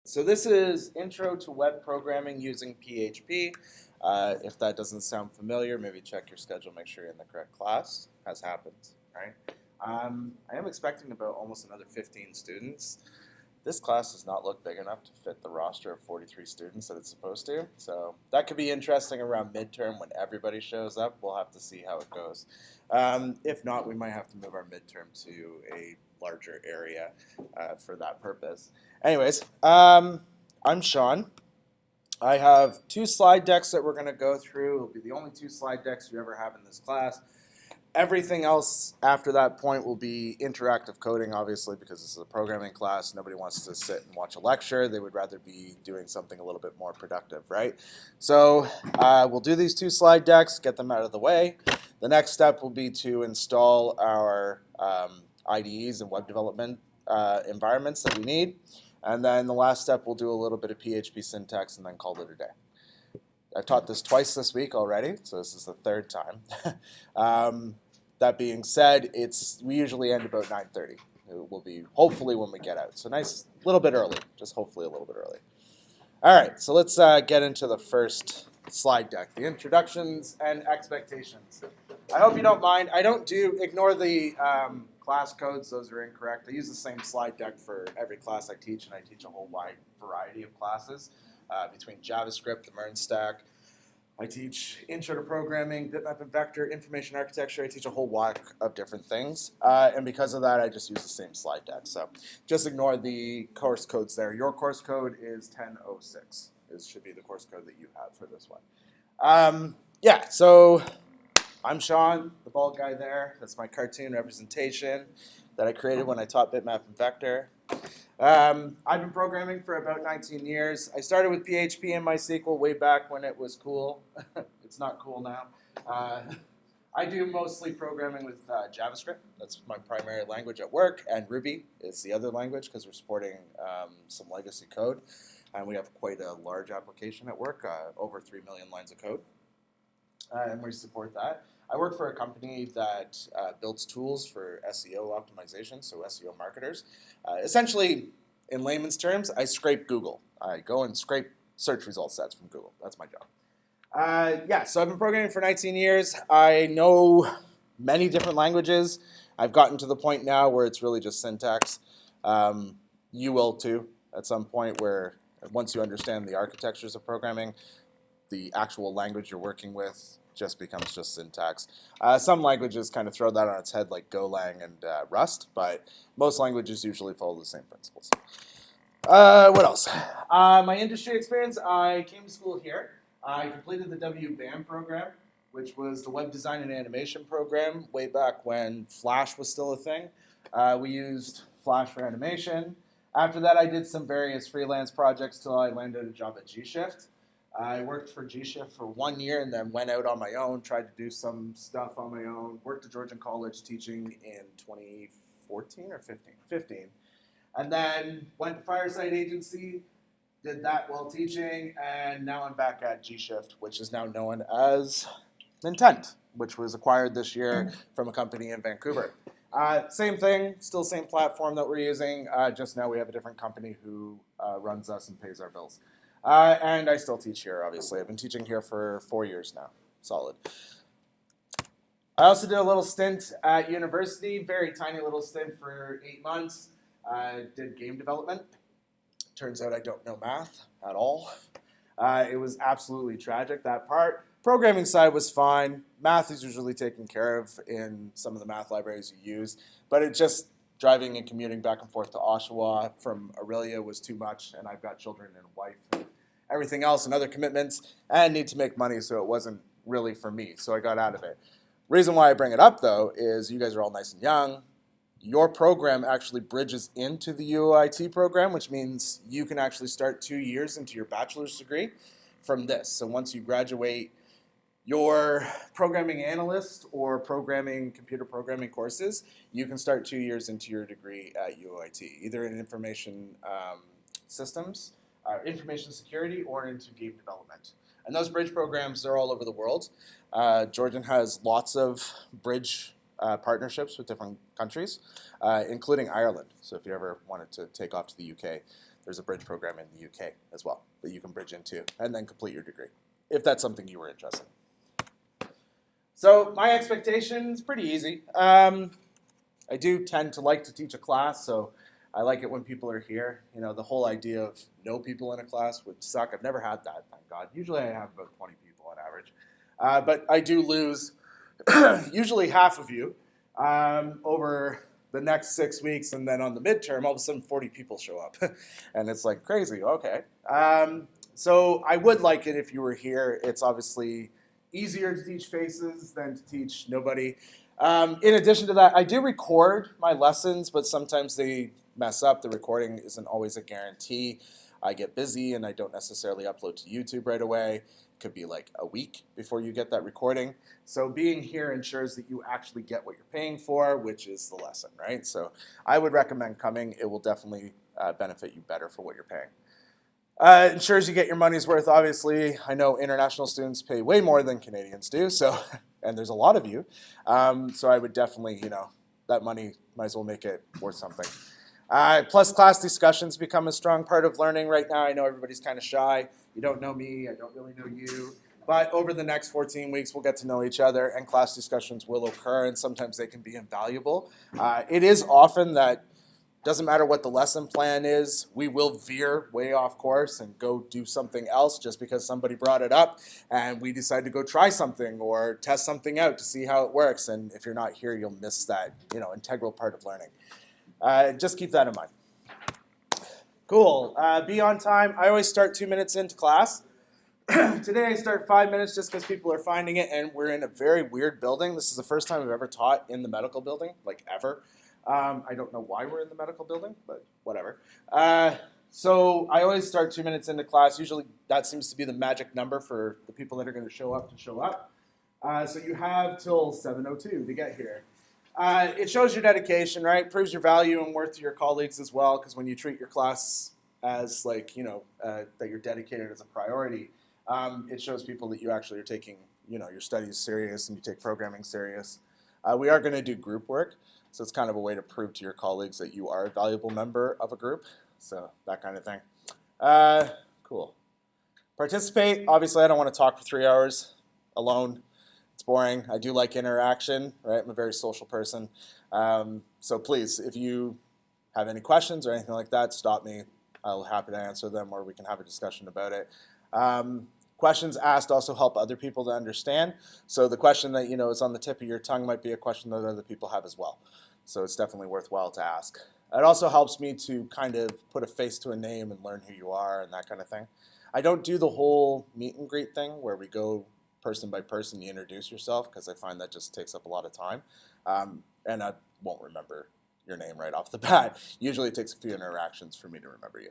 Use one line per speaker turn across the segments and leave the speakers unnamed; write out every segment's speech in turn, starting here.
So this is Intro to Web Programming using PHP. If that doesn't sound familiar, maybe check your schedule, make sure you're in the correct class, as happens, right? I am expecting about almost another 15 students. This class does not look big enough to fit the roster of 43 students that it's supposed to, so that could be interesting around midterm when everybody shows up. We'll have to see how it goes. If not, we might have to move our midterm to a larger area for that purpose. Anyways, I'm Sean. I have two slide decks that we're going to go through. It'll be the only two slide decks you ever have in this class. Everything else after that point will be interactive coding, obviously, because this is a programming class. Nobody wants to sit and watch a lecture. They would rather be doing something a little bit more productive, right? So we'll do these two slide decks, get them out of the way. The next step will be to install our IDEs and web development environments that we need. And then the last step, we'll do a little bit of PHP syntax and then call it a day. I've taught this twice this week already, so this is the third time. That being said, we usually end about 9:30. It will be hopefully when we get out. So nice, a little bit early, just hopefully a little bit early. All right, so let's get into the first slide deck, the introductions and expectations. I hope you don't mind. Ignore the class codes, those are incorrect. I use the same slide deck for every class I teach, and I teach a whole wide variety of classes between JavaScript, the MERN stack. I teach Intro to Programming, Bitmap and Vector, Information Architecture. I teach a whole whack of different things, and because of that, I just use the same slide deck. So just ignore the course codes there. Your course code is 1006. It should be the course code that you have for this one. Yeah, so I'm Sean, the bald guy there. That's my cartoon representation that I created when I taught Bitmap and Vector. I've been programming for about 19 years. I started with PHP and MySQL way back when it was cool. It's not cool now. I do mostly programming with JavaScript. That's my primary language at work, and Ruby is the other language because we're supporting some legacy code. And we have quite a large application at work, over 3 million lines of code. And we support that. I work for a company that builds tools for SEO optimization, so SEO marketers. Essentially, in layman's terms, I scrape Google. I go and scrape search result sets from Google. That's my job. Yeah, so I've been programming for 19 years. I know many different languages. I've gotten to the point now where it's really just syntax. You will too, at some point, where once you understand the architectures of programming, the actual language you're working with just becomes just syntax. Some languages kind of throw that on its head, like Golang and Rust, but most languages usually follow the same principles. What else? My industry experience, I came to school here. I completed the WBAM program, which was the Web Design and Animation program way back when Flash was still a thing. We used Flash for animation. After that, I did some various freelance projects till I landed a job at G-Shift. I worked for G-Shift for 1 year and then went out on my own, tried to do some stuff on my own, worked at Georgian College teaching in 2014 or 15. And then went to Fireside Agency, did that while teaching, and now I'm back at G-Shift, which is now known as Intent, which was acquired this year from a company in Vancouver. Same thing, still same platform that we're using, just now we have a different company who runs us and pays our bills. And I still teach here, obviously. I've been teaching here for 4 years now. Solid. I also did a little stint at university, very tiny little stint for 8 months. I did game development. Turns out I don't know math at all. It was absolutely tragic, that part. Programming side was fine. Math is usually taken care of in some of the math libraries you use. But it just, driving and commuting back and forth to Oshawa from Aurelia was too much, and I've got children and a wife and everything else and other commitments, and need to make money, so it wasn't really for me, so I got out of it. Reason why I bring it up, though, is you guys are all nice and young. Your program actually bridges into the UIT program, which means you can actually start 2 years into your bachelor's degree from this. So once you graduate your programming analyst or computer programming courses, you can start 2 years into your degree at UIT, either in information systems, information security, or into game development. And those bridge programs, they're all over the world. Georgian has lots of bridge partnerships with different countries, including Ireland. So if you ever wanted to take off to the UK, there's a bridge program in the UK as well that you can bridge into and then complete your degree, if that's something you were interested in. So my expectation is pretty easy. I do tend to like to teach a class, so I like it when people are here. You know, the whole idea of no people in a class would suck. I've never had that, thank God. Usually I have about 20 people on average. But I do lose usually half of you over the next 6 weeks, and then on the midterm, all of a sudden 40 people show up. And it's like crazy, okay. So I would like it if you were here. It's obviously easier to teach faces than to teach nobody. In addition to that, I do record my lessons, but sometimes they mess up. The recording isn't always a guarantee. I get busy and I don't necessarily upload to YouTube right away. It could be like a week before you get that recording. So being here ensures that you actually get what you're paying for, which is the lesson, right? So I would recommend coming. It will definitely benefit you better for what you're paying. Ensures you get your money's worth, obviously. I know international students pay way more than Canadians do, so and there's a lot of you. So I would definitely, that money might as well make it worth something. Plus class discussions become a strong part of learning right now. I know everybody's kind of shy. You don't know me, I don't really know you. But over the next 14 weeks, we'll get to know each other, and class discussions will occur, and sometimes they can be invaluable. It is often that doesn't matter what the lesson plan is, we will veer way off course and go do something else just because somebody brought it up and we decide to go try something or test something out to see how it works. And if you're not here, you'll miss that integral part of learning. Just keep that in mind. Cool. Be on time. I always start 2 minutes into class. Today I start 5 minutes just because people are finding it, and we're in a very weird building. This is the first time I've ever taught in the medical building, like ever. I don't know why we're in the medical building, but whatever. So I always start 2 minutes into class. Usually that seems to be the magic number for the people that are going to show up. So you have till 7:02 to get here. It shows your dedication, right? Proves your value and worth to your colleagues as well, because when you treat your class as that you're dedicated as a priority, it shows people that you actually are taking your studies serious and you take programming serious. We are going to do group work. So it's kind of a way to prove to your colleagues that you are a valuable member of a group. So that kind of thing. Cool. Participate. Obviously, I don't want to talk for 3 hours alone. It's boring. I do like interaction, right? I'm a very social person. So please, if you have any questions or anything like that, stop me. I'll be happy to answer them, or we can have a discussion about it. Questions asked also help other people to understand. So the question that is on the tip of your tongue might be a question that other people have as well. So it's definitely worthwhile to ask. It also helps me to kind of put a face to a name and learn who you are and that kind of thing. I don't do the whole meet and greet thing where we go person by person, you introduce yourself, because I find that just takes up a lot of time. And I won't remember your name right off the bat. Usually it takes a few interactions for me to remember you.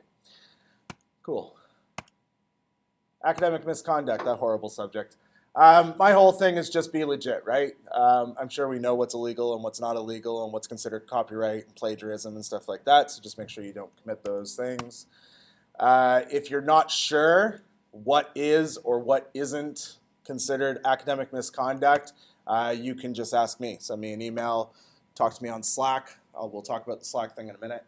Cool. Academic misconduct, that horrible subject. My whole thing is just be legit, right? I'm sure we know what's illegal and what's not illegal and what's considered copyright and plagiarism and stuff like that, so just make sure you don't commit those things. If you're not sure what is or what isn't considered academic misconduct, you can just ask me. Send me an email, talk to me on Slack. We'll talk about the Slack thing in a minute.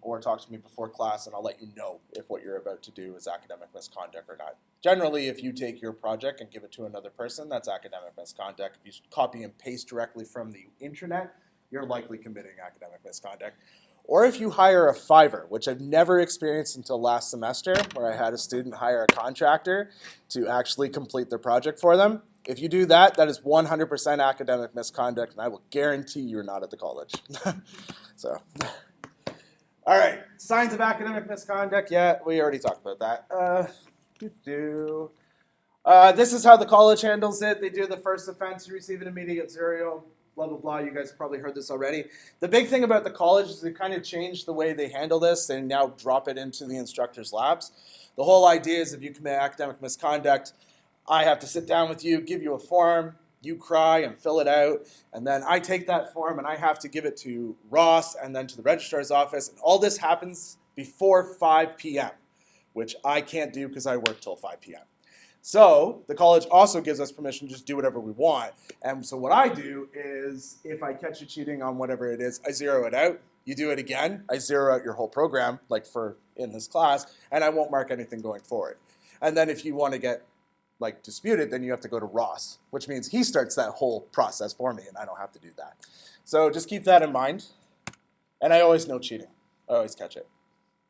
Or talk to me before class, and I'll let you know if what you're about to do is academic misconduct or not. Generally, if you take your project and give it to another person, that's academic misconduct. If you copy and paste directly from the internet, you're likely committing academic misconduct. Or if you hire a Fiverr, which I've never experienced until last semester, where I had a student hire a contractor to actually complete their project for them. If you do that, that is 100% academic misconduct, and I will guarantee you're not at the college. So... All right, signs of academic misconduct. Yeah, we already talked about that. This is how the college handles it. They do the first offense, you receive an immediate 0, blah, blah, blah. You guys have probably heard this already. The big thing about the college is they kind of changed the way they handle this. They now drop it into the instructor's labs. The whole idea is if you commit academic misconduct, I have to sit down with you, give you a form, you cry and fill it out, and then I take that form and I have to give it to Ross and then to the registrar's office, and all this happens before 5 p.m., which I can't do because I work till 5 p.m. So the college also gives us permission to just do whatever we want. And so what I do is if I catch you cheating on whatever it is, I zero it out. You do it again, I zero out your whole program, like for in this class, and I won't mark anything going forward. And then if you want to get like disputed, then you have to go to Ross, which means he starts that whole process for me, and I don't have to do that. So just keep that in mind. And I always know cheating. I always catch it.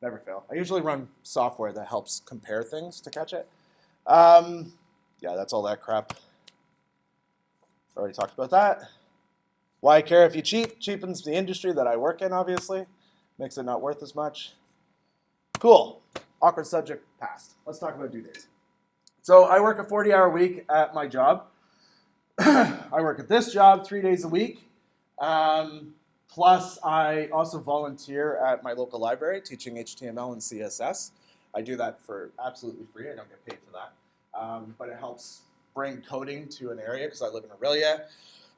Never fail. I usually run software that helps compare things to catch it. Yeah, that's all that crap. Already talked about that. Why I care if you cheat? Cheapens the industry that I work in, obviously. Makes it not worth as much. Cool. Awkward subject passed. Let's talk about due dates. So I work a 40-hour week at my job. I work at this job 3 days a week. Plus, I also volunteer at my local library teaching HTML and CSS. I do that for absolutely free. I don't get paid for that. But it helps bring coding to an area because I live in Aurelia.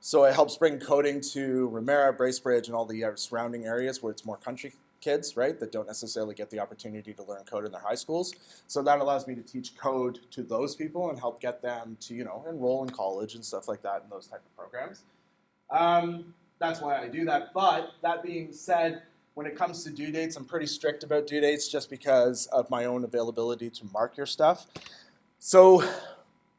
So it helps bring coding to Ramera, Bracebridge, and all the surrounding areas where it's more country kids, right, that don't necessarily get the opportunity to learn code in their high schools. So that allows me to teach code to those people and help get them to, enroll in college and stuff like that in those type of programs. That's why I do that. But that being said, when it comes to due dates, I'm pretty strict about due dates just because of my own availability to mark your stuff. So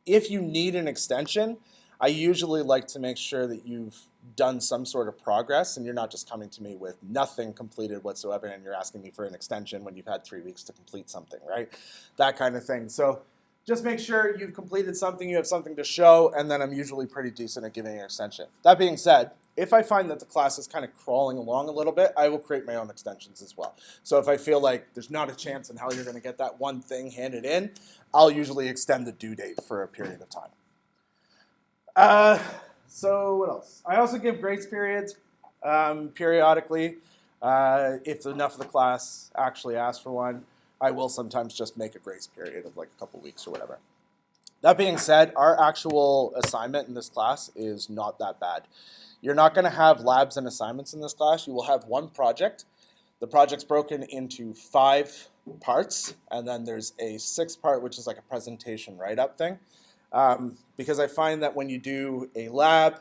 if you need an extension, I usually like to make sure that you've done some sort of progress and you're not just coming to me with nothing completed whatsoever and you're asking me for an extension when you've had 3 weeks to complete something, right? That kind of thing. So just make sure you've completed something, you have something to show, and then I'm usually pretty decent at giving an extension. That being said, if I find that the class is kind of crawling along a little bit, I will create my own extensions as well. So if I feel like there's not a chance in hell you're going to get that one thing handed in, I'll usually extend the due date for a period of time. So what else? I also give grace periods periodically. If enough of the class actually asks for one, I will sometimes just make a grace period of like a couple weeks or whatever. That being said, our actual assignment in this class is not that bad. You're not going to have labs and assignments in this class. You will have one project. The project's broken into 5 parts, and then there's a 6th part, which is like a presentation write-up thing. Because I find that when you do a lab,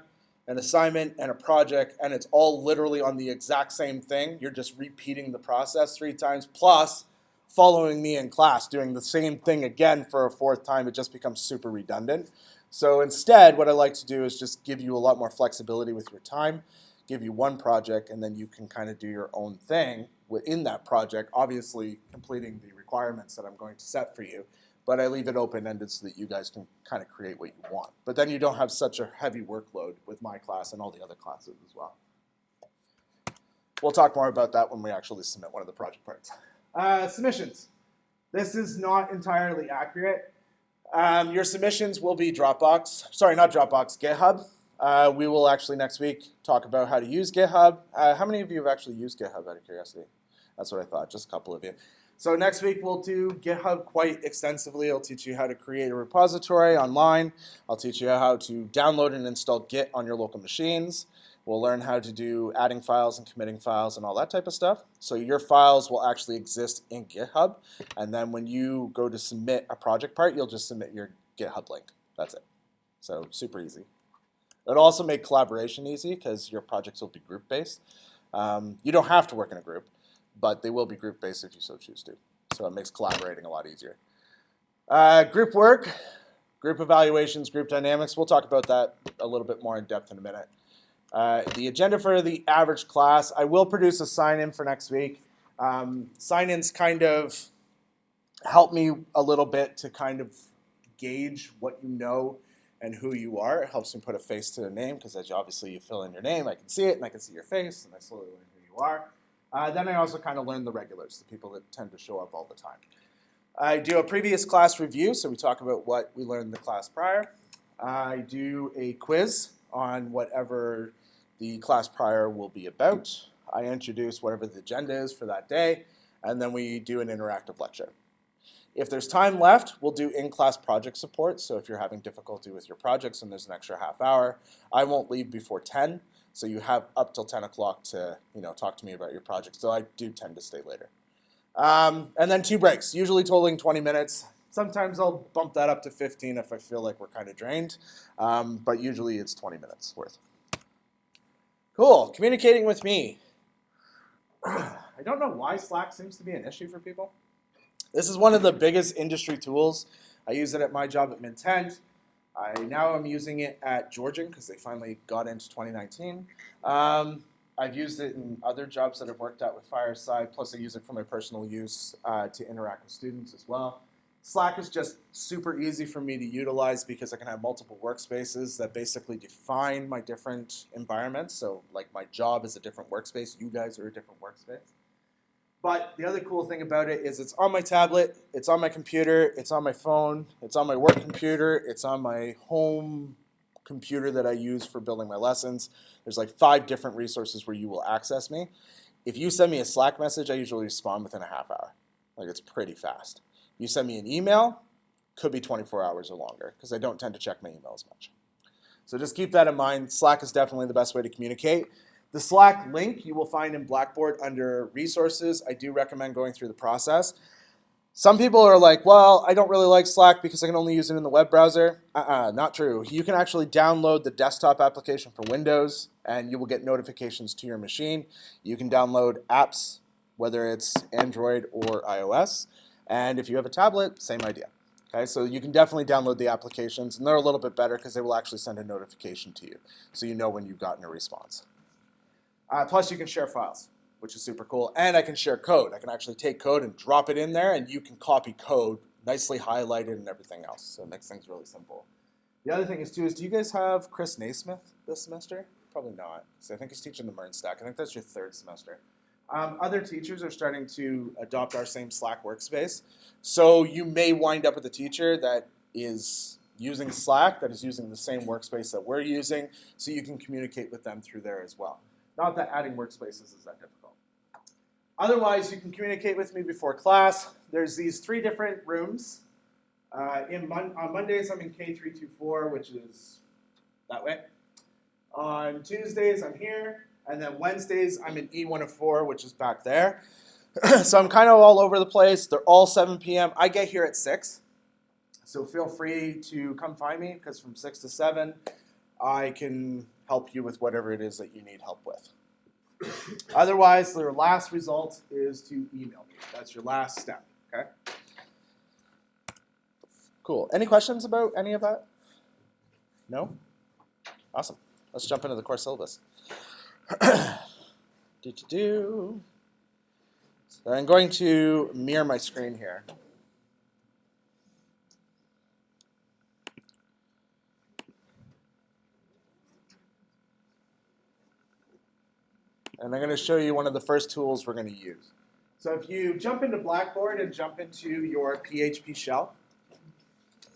an assignment, and a project, and it's all literally on the exact same thing, you're just repeating the process 3 times, plus following me in class, doing the same thing again for a 4th time, it just becomes super redundant. So instead, what I like to do is just give you a lot more flexibility with your time, give you one project, and then you can kind of do your own thing within that project, obviously completing the requirements that I'm going to set for you. But I leave it open-ended so that you guys can kind of create what you want. But then you don't have such a heavy workload with my class and all the other classes as well. We'll talk more about that when we actually submit one of the project parts. Submissions. This is not entirely accurate. Your submissions will be Dropbox. Sorry, not Dropbox, GitHub. We will actually next week talk about how to use GitHub. How many of you have actually used GitHub out of curiosity? That's what I thought, just a couple of you. So next week we'll do GitHub quite extensively. I'll teach you how to create a repository online. I'll teach you how to download and install Git on your local machines. We'll learn how to do adding files and committing files and all that type of stuff. So your files will actually exist in GitHub. And then when you go to submit a project part, you'll just submit your GitHub link. That's it. So super easy. It'll also make collaboration easy because your projects will be group-based. You don't have to work in a group, but they will be group-based if you so choose to. So it makes collaborating a lot easier. Group work, group evaluations, group dynamics. We'll talk about that a little bit more in depth in a minute. The agenda for the average class, I will produce a sign-in for next week. Sign-ins kind of help me a little bit to kind of gauge what you know and who you are. It helps me put a face to the name because as obviously you fill in your name, I can see it and I can see your face and I slowly learn who you are. Then I also kind of learn the regulars, the people that tend to show up all the time. I do a previous class review, so we talk about what we learned in the class prior. I do a quiz on whatever the class prior will be about. I introduce whatever the agenda is for that day, and then we do an interactive lecture. If there's time left, we'll do in-class project support, so if you're having difficulty with your projects and there's an extra half hour, I won't leave before 10. So you have up till 10 o'clock to talk to me about your project. So I do tend to stay later. And then 2 breaks, usually totaling 20 minutes. Sometimes I'll bump that up to 15 if I feel like we're kind of drained, but usually it's 20 minutes worth. Cool, communicating with me. I don't know why Slack seems to be an issue for people. This is one of the biggest industry tools. I use it at my job at Mintent. Now I'm using it at Georgian because they finally got into 2019. I've used it in other jobs that I've worked at with Fireside, plus I use it for my personal use to interact with students as well. Slack is just super easy for me to utilize because I can have multiple workspaces that basically define my different environments. So like my job is a different workspace, you guys are a different workspace. But the other cool thing about it is it's on my tablet, it's on my computer, it's on my phone, it's on my work computer, it's on my home computer that I use for building my lessons. There's like 5 different resources where you will access me. If you send me a Slack message, I usually respond within a half hour. Like it's pretty fast. You send me an email, could be 24 hours or longer because I don't tend to check my emails much. So just keep that in mind. Slack is definitely the best way to communicate. The Slack link you will find in Blackboard under resources. I do recommend going through the process. Some people are like, well, I don't really like Slack because I can only use it in the web browser. Not true. You can actually download the desktop application for Windows and you will get notifications to your machine. You can download apps, whether it's Android or iOS. And if you have a tablet, same idea. Okay, so you can definitely download the applications, and they're a little bit better because they will actually send a notification to you, so you know when you've gotten a response. Plus, you can share files, which is super cool, and I can share code. I can actually take code and drop it in there, and you can copy code, nicely highlighted and everything else, so it makes things really simple. The other thing is, too, is do you guys have Chris Naismith this semester? Probably not, because I think he's teaching the MERN stack. I think that's your 3rd semester. Other teachers are starting to adopt our same Slack workspace. So you may wind up with a teacher that is using Slack, that is using the same workspace that we're using, so you can communicate with them through there as well. Not that adding workspaces is that difficult. Otherwise, you can communicate with me before class. There's these 3 different rooms. On Mondays, I'm in K324, which is that way. On Tuesdays, I'm here. And then Wednesdays, I'm in E104, which is back there. So I'm kind of all over the place. They're all 7 p.m. I get here at 6. So feel free to come find me, because from 6 to 7, I can help you with whatever it is that you need help with. Otherwise, your last result is to email me. That's your last step, okay? Cool. Any questions about any of that? No? Awesome. Let's jump into the course syllabus. So I'm going to mirror my screen here. And I'm going to show you one of the first tools we're going to use. So if you jump into Blackboard and jump into your PHP shell,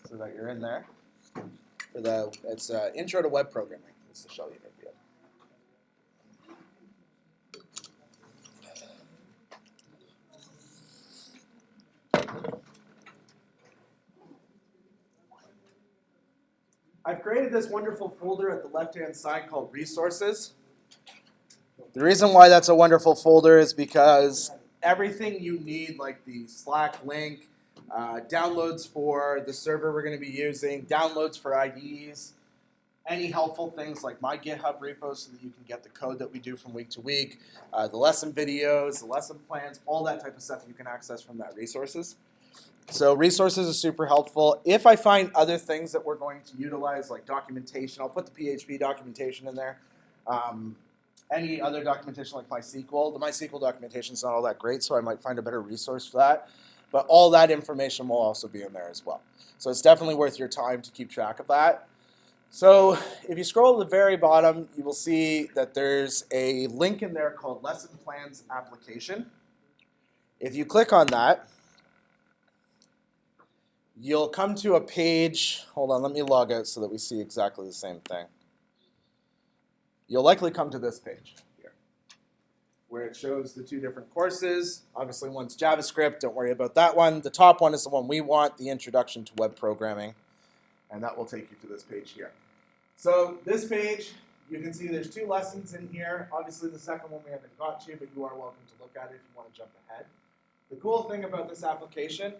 so that you're in there, it's Intro to Web Programming. It's the shell you need to be in. I've created this wonderful folder at the left-hand side called Resources. The reason why that's a wonderful folder is because everything you need, like the Slack link, downloads for the server we're going to be using, downloads for IDs, any helpful things like my GitHub repo so that you can get the code that we do from week to week, the lesson videos, the lesson plans, all that type of stuff you can access from that Resources. So Resources is super helpful. If I find other things that we're going to utilize, like documentation, I'll put the PHP documentation in there. Any other documentation like MySQL. The MySQL documentation is not all that great, so I might find a better resource for that. But all that information will also be in there as well. So it's definitely worth your time to keep track of that. So if you scroll to the very bottom, you will see that there's a link in there called Lesson Plans Application. If you click on that, you'll come to a page. Hold on, let me log out so that we see exactly the same thing. You'll likely come to this page here, where it shows the 2 different courses. Obviously, one's JavaScript. Don't worry about that one. The top one is the one we want, the Introduction to Web Programming. And that will take you to this page here. So this page, you can see there's 2 lessons in here. Obviously, the second one we haven't got to, but you are welcome to look at it if you want to jump ahead. The cool thing about this application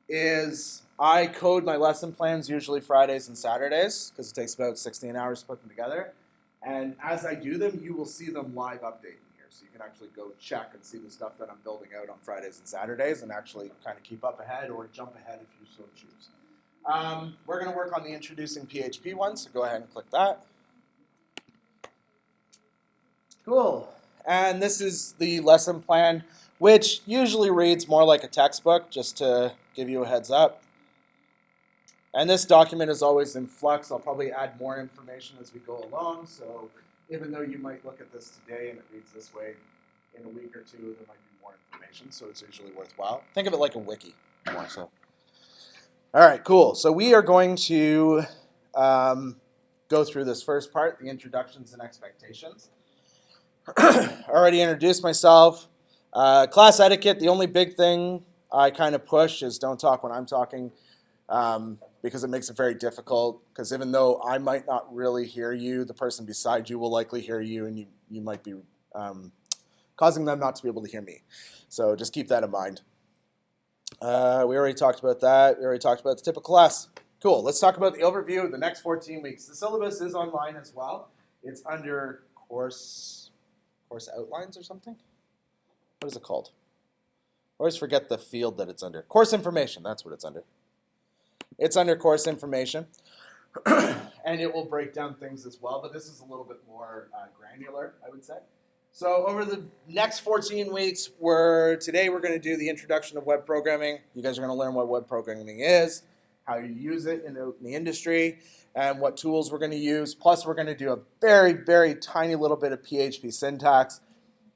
is I code my lesson plans usually Fridays and Saturdays because it takes about 16 hours to put them together. And as I do them, you will see them live updating here. So you can actually go check and see the stuff that I'm building out on Fridays and Saturdays and actually kind of keep up ahead or jump ahead if you so choose. We're going to work on the introducing PHP one, so go ahead and click that. Cool. And this is the lesson plan, which usually reads more like a textbook, just to give you a heads up. And this document is always in flux. I'll probably add more information as we go along. So even though you might look at this today and it reads this way, in a week or two, there might be more information. So it's usually worthwhile. Think of it like a wiki, more so. All right, cool. So we are going to go through this first part, the introductions and expectations. Already introduced myself. Class etiquette, the only big thing I kind of push is don't talk when I'm talking. Because it makes it very difficult, because even though I might not really hear you, the person beside you will likely hear you, and you might be causing them not to be able to hear me. So just keep that in mind. We already talked about that. We already talked about the typical class. Cool. Let's talk about the overview of the next 14 weeks. The syllabus is online as well. It's under course outlines or something. What is it called? I always forget the field that it's under. Course information. That's what it's under. It's under course information, and it will break down things as well, but this is a little bit more granular, I would say. So over the next 14 weeks, today we're going to do the introduction of web programming. You guys are going to learn what web programming is, how you use it in the industry, and what tools we're going to use. Plus, we're going to do a very, very tiny little bit of PHP syntax,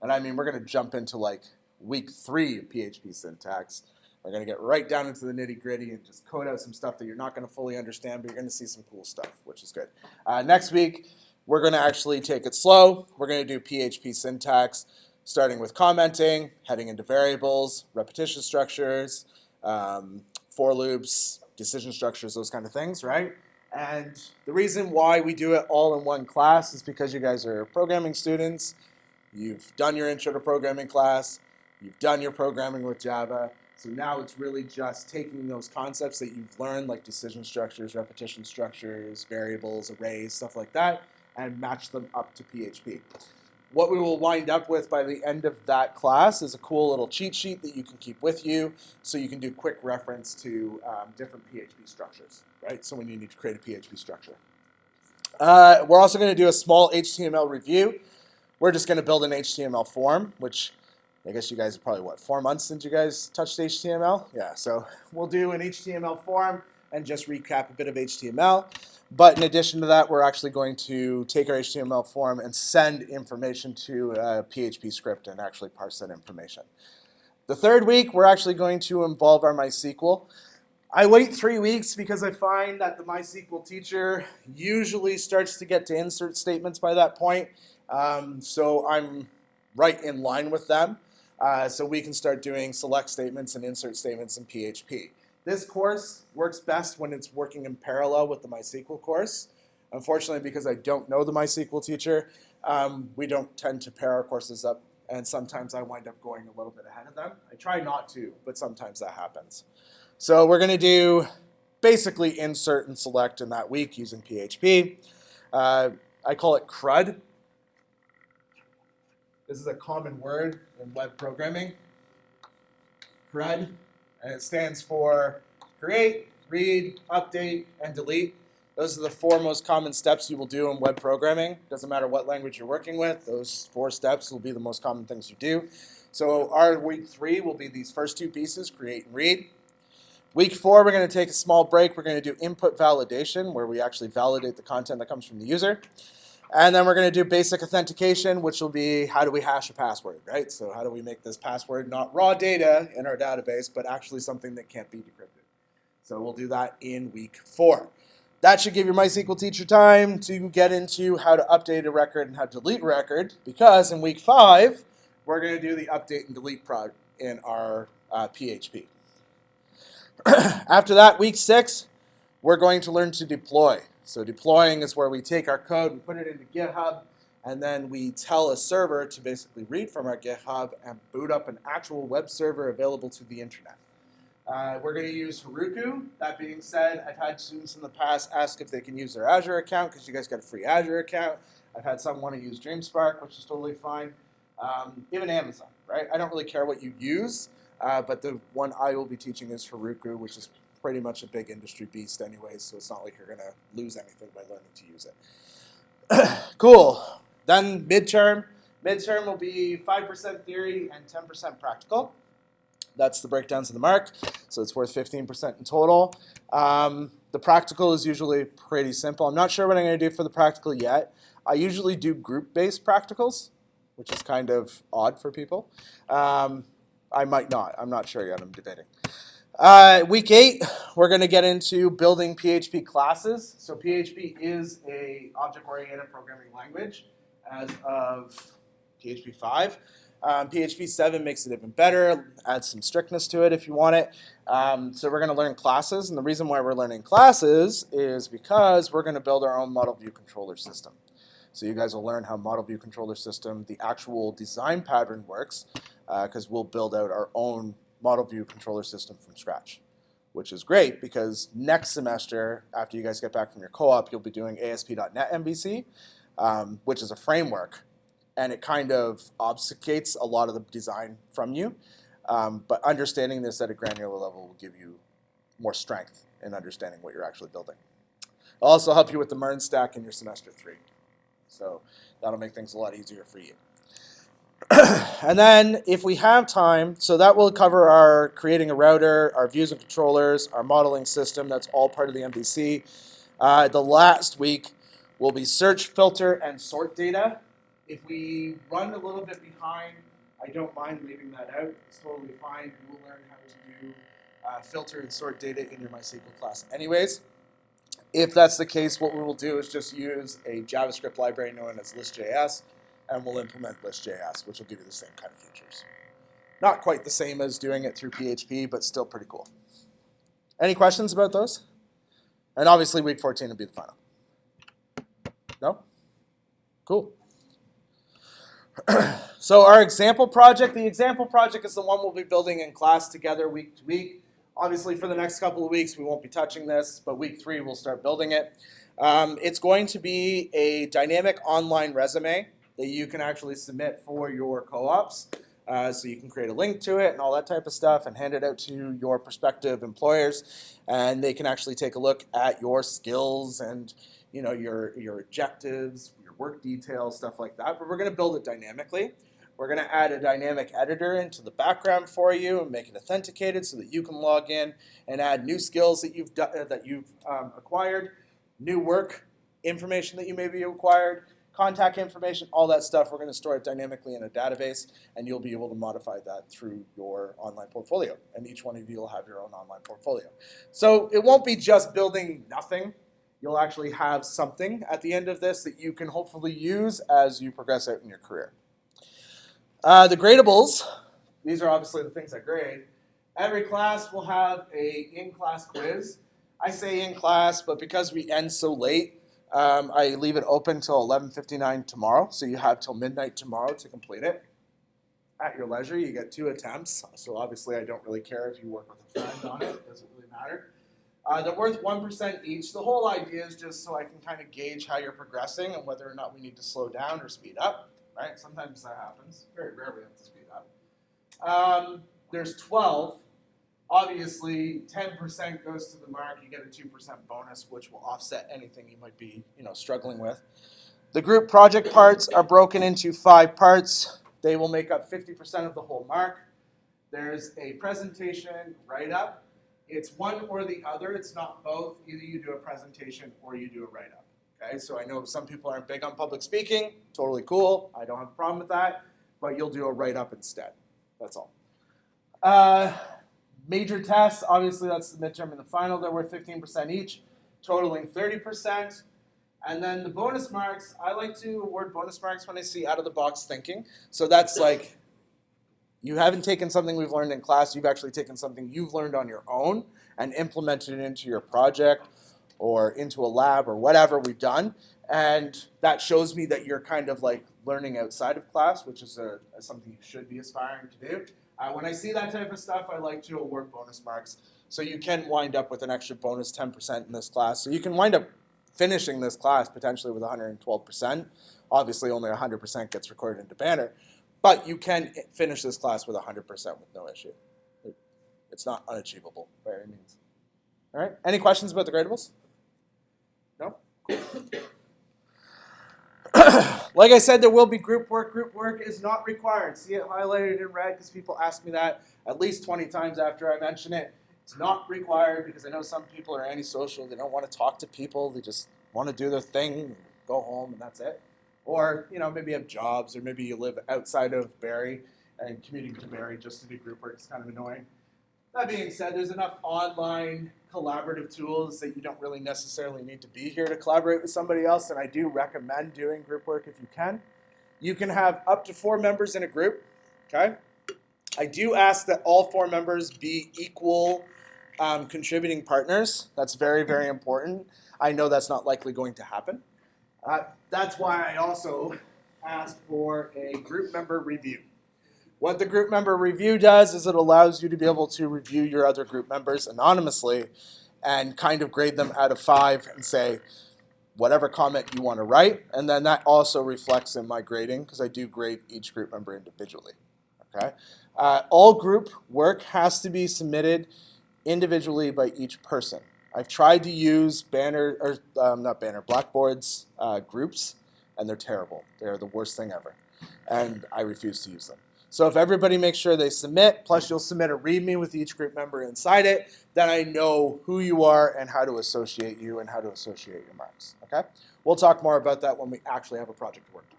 and I mean, we're going to jump into like week 3 of PHP syntax. We're going to get right down into the nitty-gritty and just code out some stuff that you're not going to fully understand, but you're going to see some cool stuff, which is good. Next week, we're going to actually take it slow. We're going to do PHP syntax, starting with commenting, heading into variables, repetition structures, for loops, decision structures, those kind of things, right? And the reason why we do it all in one class is because you guys are programming students. You've done your intro to programming class. You've done your programming with Java. So now it's really just taking those concepts that you've learned, like decision structures, repetition structures, variables, arrays, stuff like that, and match them up to PHP. What we will wind up with by the end of that class is a cool little cheat sheet that you can keep with you so you can do quick reference to different PHP structures, right? So when you need to create a PHP structure. We're also going to do a small HTML review. We're just going to build an HTML form, which I guess you guys are probably, 4 months since you guys touched HTML? Yeah, so we'll do an HTML form and just recap a bit of HTML. But in addition to that, we're actually going to take our HTML form and send information to a PHP script and actually parse that information. The third week, we're actually going to involve our MySQL. I wait 3 weeks because I find that the MySQL teacher usually starts to get to insert statements by that point. So I'm right in line with them. So we can start doing select statements and insert statements in PHP. This course works best when it's working in parallel with the MySQL course. Unfortunately, because I don't know the MySQL teacher, we don't tend to pair our courses up, and sometimes I wind up going a little bit ahead of them. I try not to, but sometimes that happens. So we're going to do basically insert and select in that week using PHP. I call it Crud. This is a common word in web programming, Crud, and it stands for create, read, update, and delete. Those are the 4 most common steps you will do in web programming. Doesn't matter what language you're working with, those 4 steps will be the most common things you do. So our week 3 will be these first 2 pieces, create and read. Week 4, we're going to take a small break. We're going to do input validation, where we actually validate the content that comes from the user. And then we're going to do basic authentication, which will be how do we hash a password, right? So how do we make this password not raw data in our database, but actually something that can't be decrypted. So we'll do that in week 4. That should give your MySQL teacher time to get into how to update a record and how to delete a record, because in week 5, we're going to do the update and delete prod in our PHP. After that, week 6, we're going to learn to deploy. So deploying is where we take our code, we put it into GitHub, and then we tell a server to basically read from our GitHub and boot up an actual web server available to the internet. We're going to use Heroku. That being said, I've had students in the past ask if they can use their Azure account because you guys got a free Azure account. I've had some want to use DreamSpark, which is totally fine. Even Amazon, right? I don't really care what you use, but the one I will be teaching is Heroku, which is pretty much a big industry beast anyways, so it's not like you're going to lose anything by learning to use it. Cool. Then midterm. Midterm will be 5% theory and 10% practical. That's the breakdowns of the mark, so it's worth 15% in total. The practical is usually pretty simple. I'm not sure what I'm going to do for the practical yet. I usually do group-based practicals, which is kind of odd for people. I might not. I'm not sure yet. I'm debating. Week 8, we're going to get into building PHP classes. So PHP is a object-oriented programming language as of PHP 5. PHP 7 makes it even better, adds some strictness to it if you want it. So we're going to learn classes, and the reason why we're learning classes is because we're going to build our own model view controller system. So you guys will learn how model view controller system, the actual design pattern works, because we'll build out our own model view controller system from scratch, which is great because next semester, after you guys get back from your co-op, you'll be doing ASP.NET MVC, which is a framework, and it kind of obfuscates a lot of the design from you. But understanding this at a granular level will give you more strength in understanding what you're actually building. It'll also help you with the MERN stack in your semester 3. So that'll make things a lot easier for you. And then if we have time, so that will cover our creating a router, our views and controllers, our modeling system. That's all part of the MVC. The last week will be search, filter, and sort data. If we run a little bit behind, I don't mind leaving that out. It's totally fine. We'll learn how to do filter and sort data in your MySQL class anyways. If that's the case, what we will do is just use a JavaScript library known as list.js, and we'll implement list.js, which will give you the same kind of features. Not quite the same as doing it through PHP, but still pretty cool. Any questions about those? And obviously week 14 will be the final. No? Cool. So our example project, the example project is the one we'll be building in class together week to week. Obviously for the next couple of weeks we won't be touching this, but week 3 we'll start building it. It's going to be a dynamic online resume that you can actually submit for your co-ops. So you can create a link to it and all that type of stuff and hand it out to your prospective employers, and they can actually take a look at your skills and your objectives, your work details, stuff like that. But we're going to build it dynamically. We're going to add a dynamic editor into the background for you and make it authenticated so that you can log in and add new skills that you've acquired, new work information that you maybe acquired, contact information, all that stuff. We're going to store it dynamically in a database, and you'll be able to modify that through your online portfolio. And each one of you will have your own online portfolio. So it won't be just building nothing. You'll actually have something at the end of this that you can hopefully use as you progress out in your career. The gradables, these are obviously the things I grade. Every class will have a in-class quiz. I say in class, but because we end so late, I leave it open till 11:59 tomorrow, so you have till midnight tomorrow to complete it. At your leisure, you get 2 attempts, so obviously I don't really care if you work with a friend on it. It doesn't really matter. They're worth 1% each. The whole idea is just so I can kind of gauge how you're progressing and whether or not we need to slow down or speed up, right? Sometimes that happens. Very rarely have to speed up. There's 12. Obviously, 10% goes to the mark. You get a 2% bonus, which will offset anything you might be, struggling with. The group project parts are broken into 5 parts. They will make up 50% of the whole mark. There's a presentation write-up. It's one or the other. It's not both. Either you do a presentation or you do a write-up. Okay, so I know some people aren't big on public speaking. Totally cool. I don't have a problem with that. But you'll do a write-up instead. That's all. Major tests, obviously that's the midterm and the final. They're worth 15% each, totaling 30%. And then the bonus marks, I like to award bonus marks when I see out-of-the-box thinking. So that's like, you haven't taken something we've learned in class, you've actually taken something you've learned on your own and implemented it into your project or into a lab or whatever we've done. And that shows me that you're kind of like learning outside of class, which is something you should be aspiring to do. When I see that type of stuff, I like to award bonus marks. So you can wind up with an extra bonus 10% in this class. So you can wind up finishing this class potentially with 112%. Obviously, only 100% gets recorded into Banner. But you can finish this class with 100% with no issue. It's not unachievable by any means. All right. Any questions about the gradables? No? Like I said, there will be group work. Group work is not required. See it highlighted in red because people ask me that at least 20 times after I mention it. It's not required because I know some people are antisocial. They don't want to talk to people. They just want to do their thing, go home, and that's it. Or, maybe you have jobs, or maybe you live outside of Barrie, and commuting to Barrie just to do group work is kind of annoying. That being said, there's enough online collaborative tools that you don't really necessarily need to be here to collaborate with somebody else, and I do recommend doing group work if you can. You can have up to 4 members in a group, okay? I do ask that all 4 members be equal contributing partners. That's very, very important. I know that's not likely going to happen. That's why I also asked for a group member review. What the group member review does is it allows you to be able to review your other group members anonymously and kind of grade them out of 5 and say whatever comment you want to write. And then that also reflects in my grading because I do grade each group member individually. Okay. All group work has to be submitted individually by each person. I've tried to use Blackboard's groups, and they're terrible. They're the worst thing ever, and I refuse to use them. So if everybody makes sure they submit, plus you'll submit a README with each group member inside it, then I know who you are and how to associate you and how to associate your marks. Okay? We'll talk more about that when we actually have a project to work on.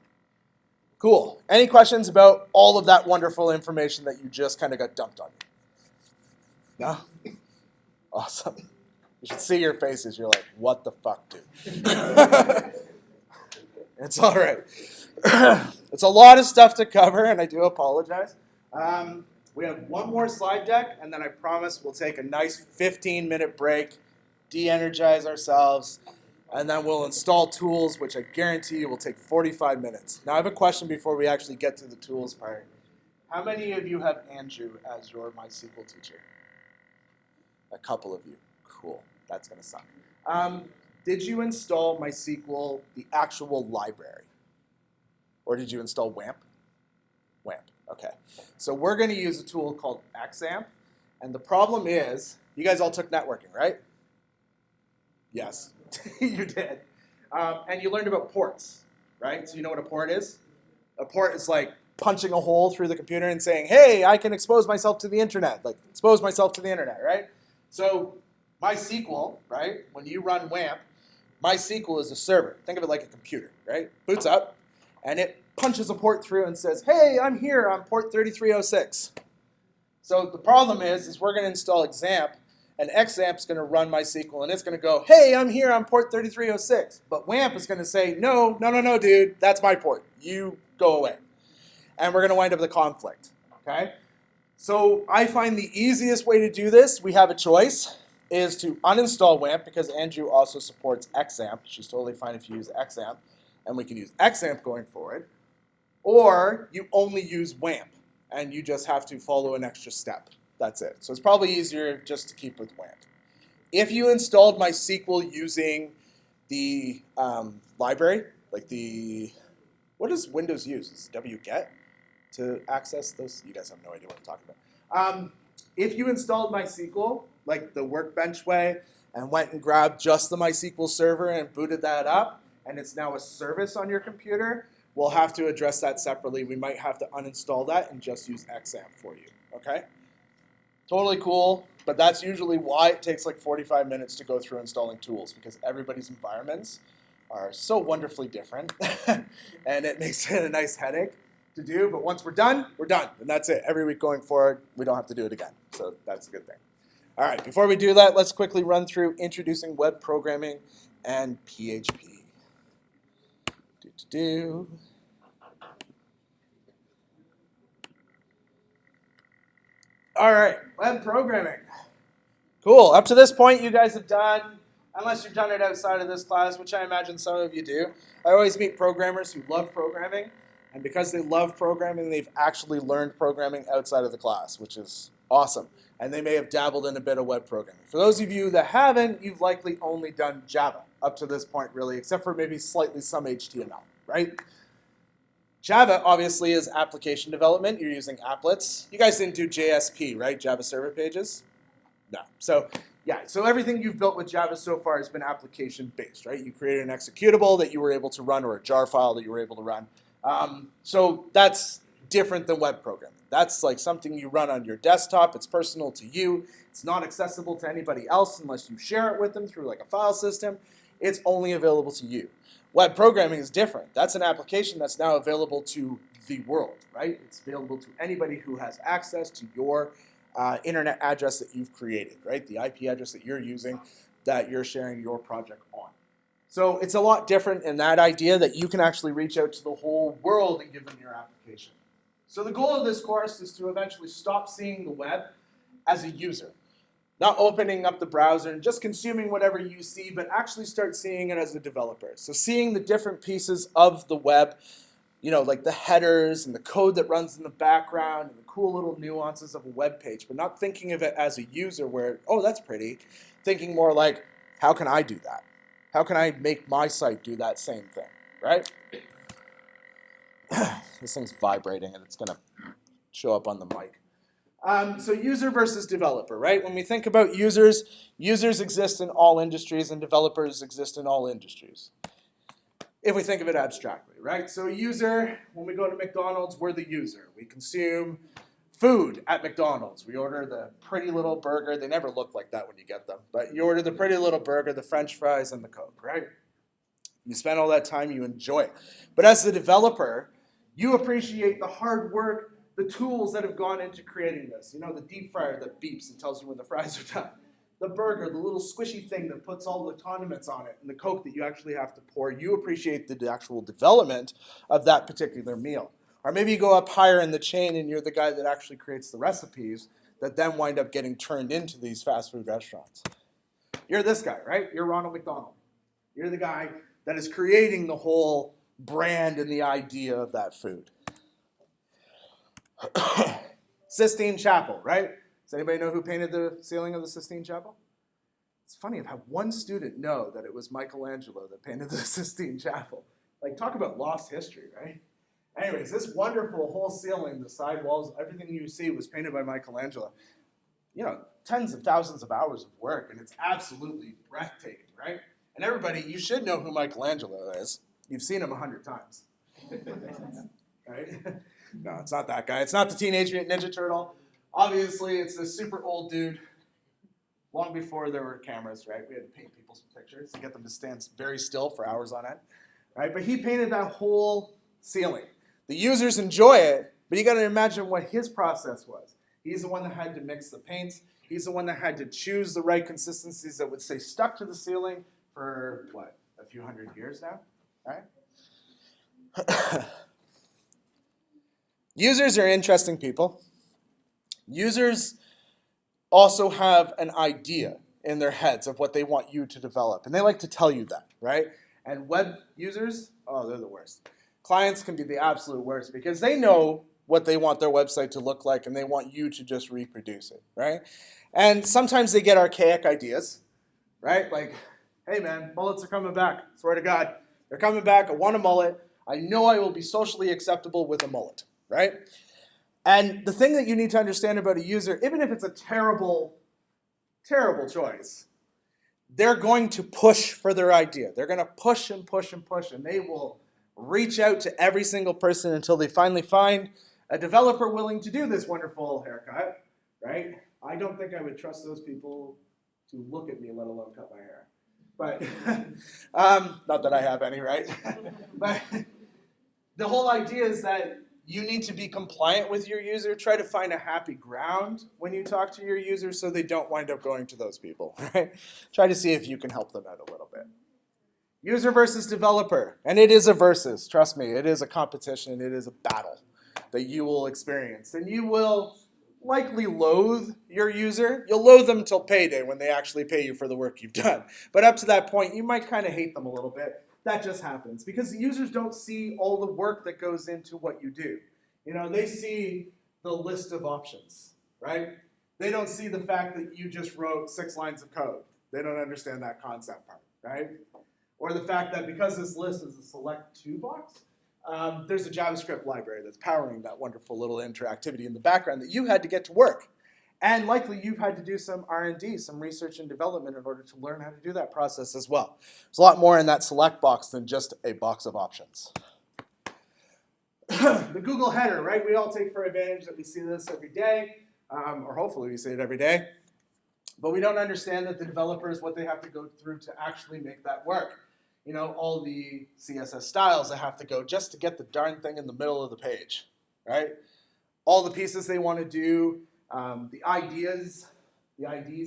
Cool. Any questions about all of that wonderful information that you just kind of got dumped on you? No? Awesome. You should see your faces. You're like, what the fuck, dude? It's all right. It's a lot of stuff to cover, and I do apologize. We have one more slide deck, and then I promise we'll take a nice 15-minute break, de-energize ourselves, and then we'll install tools, which I guarantee you will take 45 minutes. Now, I have a question before we actually get to the tools part. How many of you have Andrew as your MySQL teacher? A couple of you. Cool. That's going to suck. Did you install MySQL, the actual library? Or did you install Xampp? Xampp, okay. So we're going to use a tool called Xampp. And the problem is, you guys all took networking, right? Yes, you did. And you learned about ports, right? So you know what a port is? A port is like punching a hole through the computer and saying, hey, I can expose myself to the internet. Like, expose myself to the internet, right? So MySQL, right, when you run Xampp, MySQL is a server. Think of it like a computer, right? Boots up, and it punches a port through and says, hey, I'm here on port 3306. So the problem is we're going to install Xampp, and Xampp is going to run MySQL, and it's going to go, hey, I'm here on port 3306. But Xampp is going to say, no, dude, that's my port. You go away. And we're going to wind up with a conflict, okay? So I find the easiest way to do this, we have a choice, is to uninstall Xampp because Andrew also supports Xampp. She's totally fine if you use Xampp, and we can use Xampp going forward. Or you only use Xampp, and you just have to follow an extra step. That's it. So it's probably easier just to keep with Xampp. If you installed MySQL using the library, like what does Windows use? Is it wget to access those? You guys have no idea what I'm talking about. If you installed MySQL, like the Workbench way, and went and grabbed just the MySQL server and booted that up, and it's now a service on your computer, we'll have to address that separately. We might have to uninstall that and just use Xampp for you, okay? Totally cool, but that's usually why it takes like 45 minutes to go through installing tools, because everybody's environments are so wonderfully different, and it makes it a nice headache to do, but once we're done, and that's it. Every week going forward, we don't have to do it again, so that's a good thing. All right, before we do that, let's quickly run through introducing web programming and PHP. All right, web programming. Cool, up to this point, you guys have done, unless you've done it outside of this class, which I imagine some of you do. I always meet programmers who love programming, And because they love programming, they've actually learned programming outside of the class, which is awesome. And they may have dabbled in a bit of web programming. For those of you that haven't, you've likely only done Java up to this point, really, except for maybe slightly some HTML, right? Java, obviously, is application development. You're using applets. You guys didn't do JSP, right? Java Server Pages? No. So, yeah, so everything you've built with Java so far has been application-based, right? You created an executable that you were able to run or a jar file that you were able to run. So that's different than web programming. That's like something you run on your desktop. It's personal to you. It's not accessible to anybody else unless you share it with them through like a file system. It's only available to you. Web programming is different. That's an application that's now available to the world, right? It's available to anybody who has access to your internet address that you've created, right? The IP address that you're using, that you're sharing your project on. So it's a lot different in that idea that you can actually reach out to the whole world and give them your application. So the goal of this course is to eventually stop seeing the web as a user. Not opening up the browser and just consuming whatever you see, but actually start seeing it as a developer. So seeing the different pieces of the web, you know, like the headers and the code that runs in the background and the cool little nuances of a web page, but not thinking of it as a user where, oh, that's pretty. Thinking more like, how can I do that? How can I make my site do that same thing, right? This thing's vibrating and it's going to show up on the mic. So user versus developer, right? When we think about users, users exist in all industries and developers exist in all industries. If we think of it abstractly, right? So a user, when we go to McDonald's, we're the user. We consume food at McDonald's. We order the pretty little burger. They never look like that when you get them. But you order the pretty little burger, the French fries, and the Coke, right? You spend all that time, you enjoy it. But as the developer, you appreciate the hard work, the tools that have gone into creating this. You know, the deep fryer that beeps and tells you when the fries are done. The burger, the little squishy thing that puts all the condiments on it, and the Coke that you actually have to pour. You appreciate the actual development of that particular meal. Or maybe you go up higher in the chain and you're the guy that actually creates the recipes that then wind up getting turned into these fast food restaurants. You're this guy, right? You're Ronald McDonald. You're the guy that is creating the whole brand and the idea of that food. Sistine Chapel, right? Does anybody know who painted the ceiling of the Sistine Chapel? It's funny, I've had one student know that it was Michelangelo that painted the Sistine Chapel. Like, talk about lost history, right? Anyways, this wonderful whole ceiling, the side walls, everything you see was painted by Michelangelo. You know, tens of thousands of hours of work, and it's absolutely breathtaking, right? And everybody, you should know who Michelangelo is. You've seen him 100 times. Right? No, it's not that guy. It's not the Teenage Mutant Ninja Turtle. Obviously, it's this super old dude. Long before there were cameras, right? We had to paint people's pictures to get them to stand very still for hours on end. Right? But he painted that whole ceiling. The users enjoy it, but you got to imagine what his process was. He's the one that had to mix the paints. He's the one that had to choose the right consistencies that would stay stuck to the ceiling for, what, a few hundred years now? Right? Users are interesting people. Users also have an idea in their heads of what they want you to develop, and they like to tell you that, right? And web users, oh, they're the worst. Clients can be the absolute worst because they know what they want their website to look like, and they want you to just reproduce it, right? And sometimes they get archaic ideas, right? Like, hey, man, mullets are coming back. Swear to God, they're coming back. I want a mullet. I know I will be socially acceptable with a mullet, right? And the thing that you need to understand about a user, even if it's a terrible, terrible choice, they're going to push for their idea. They're going to push and push and push, and they will reach out to every single person until they finally find a developer willing to do this wonderful haircut, right? I don't think I would trust those people to look at me, let alone cut my hair. But, not that I have any, right? But the whole idea is that you need to be compliant with your user. Try to find a happy ground when you talk to your user so they don't wind up going to those people, right? Try to see if you can help them out a little bit. User versus developer. And it is a versus, trust me. It is a competition. It is a battle that you will experience. And you will likely loathe your user. You'll loathe them until payday when they actually pay you for the work you've done. But up to that point, you might kind of hate them a little bit.
that just happens because the users don't see all the work that goes into what you do. You know, they see the list of options, right? They don't see the fact that you just wrote 6 lines of code. They don't understand that concept part, right? Or the fact that because this list is a select to box, there's a JavaScript library that's powering that wonderful little interactivity in the background that you had to get to work. And likely you've had to do some R&D, some research and development in order to learn how to do that process as well. There's a lot more in that select box than just a box of options. The Google header, right? We all take for advantage that we see this every day, or hopefully we see it every day. But we don't understand that the developers, what they have to go through to actually make that work. You know, all the CSS styles that have to go just to get the darn thing in the middle of the page, right? All the pieces they want to do, the IDs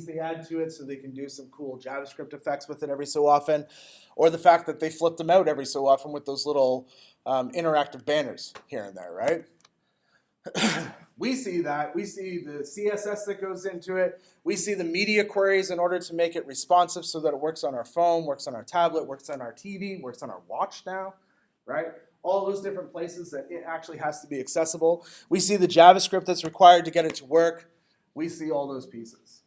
they add to it so they can do some cool JavaScript effects with it every so often, or the fact that they flip them out every so often with those little interactive banners here and there, right? We see that. We see the CSS that goes into it. We see the media queries in order to make it responsive so that it works on our phone, works on our tablet, works on our TV, works on our watch now, right? All those different places that it actually has to be accessible. We see the JavaScript that's required to get it to work. We see all those pieces.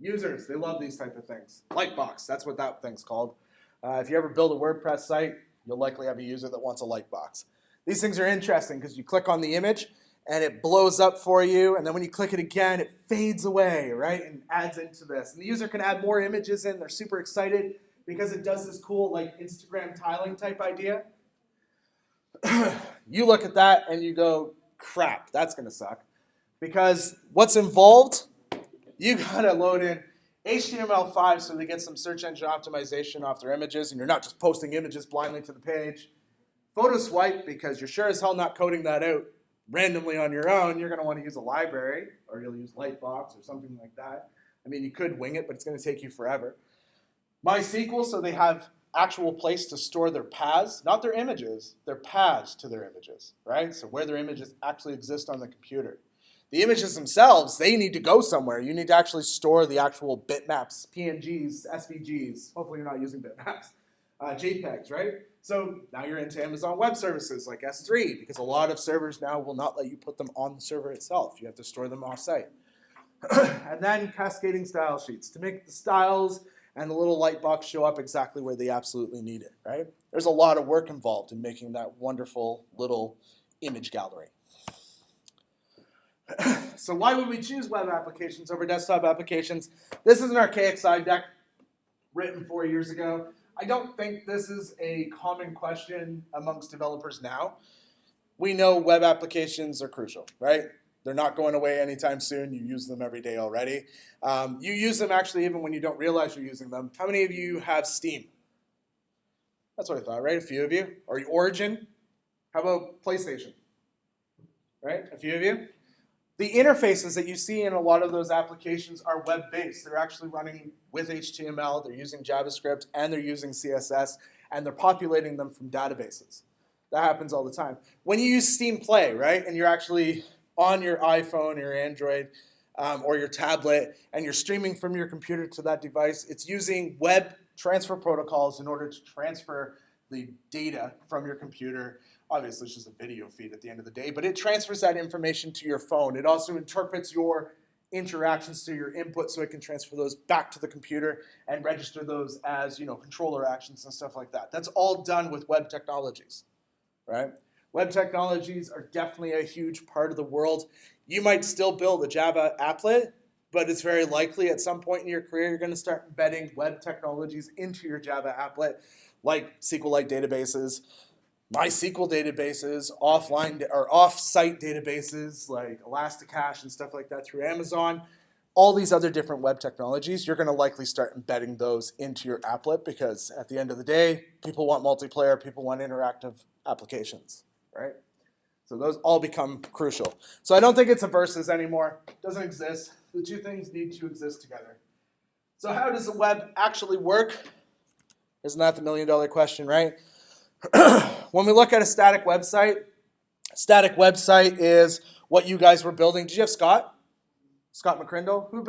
Users, they love these type of things. Lightbox, that's what that thing's called. If you ever build a WordPress site, you'll likely have a user that wants a lightbox. These things are interesting because you click on the image and it blows up for you, and then when you click it again, it fades away, right, and adds into this. And the user can add more images in. They're super excited because it does this cool like Instagram tiling type idea. You look at that and you go, crap, that's going to suck. Because what's involved, you got to load in HTML5 so they get some search engine optimization off their images, and you're not just posting images blindly to the page. Photo swipe, because you're sure as hell not coding that out randomly on your own. You're going to want to use a library, or you'll use Lightbox or something like that. I mean, you could wing it, but it's going to take you forever. MySQL, so they have actual place to store their paths, not their images, their paths to their images, right? So where their images actually exist on the computer. The images themselves, they need to go somewhere. You need to actually store the actual bitmaps, PNGs, SVGs. Hopefully you're not using bitmaps. JPEGs, right? So now you're into Amazon Web Services like S3, because a lot of servers now will not let you put them on the server itself. You have to store them off-site. And then cascading style sheets to make the styles and the little lightbox show up exactly where they absolutely need it, right? There's a lot of work involved in making that wonderful little image gallery. So why would we choose web applications over desktop applications? This is an archaic side deck written 4 years ago. I don't think this is a common question amongst developers now. We know web applications are crucial, right? They're not going away anytime soon. You use them every day already. You use them actually even when you don't realize you're using them. How many of you have Steam? That's what I thought, right? A few of you. Or Origin? How about PlayStation? Right? A few of you? The interfaces that you see in a lot of those applications are web-based. They're actually running with HTML, they're using JavaScript, and they're using CSS, and they're populating them from databases. That happens all the time. When you use Steam Play, right, and you're actually on your iPhone or your Android or your tablet, and you're streaming from your computer to that device, it's using web transfer protocols in order to transfer the data from your computer. Obviously, it's just a video feed at the end of the day, but it transfers that information to your phone. It also interprets your interactions to your input so it can transfer those back to the computer and register those as, controller actions and stuff like that. That's all done with web technologies, right? Web technologies are definitely a huge part of the world. You might still build a Java applet, but it's very likely at some point in your career you're going to start embedding web technologies into your Java applet, like SQLite databases, MySQL databases, offline or off-site databases like Elasticache and stuff like that through Amazon. All these other different web technologies, you're going to likely start embedding those into your applet because at the end of the day, people want multiplayer, people want interactive applications, right? So those all become crucial. So I don't think it's a versus anymore. It doesn't exist. The two things need to exist together. So how does the web actually work? Isn't that the million-dollar question, right? When we look at a static website is what you guys were building. Did you have Scott? Scott McCrindle? Who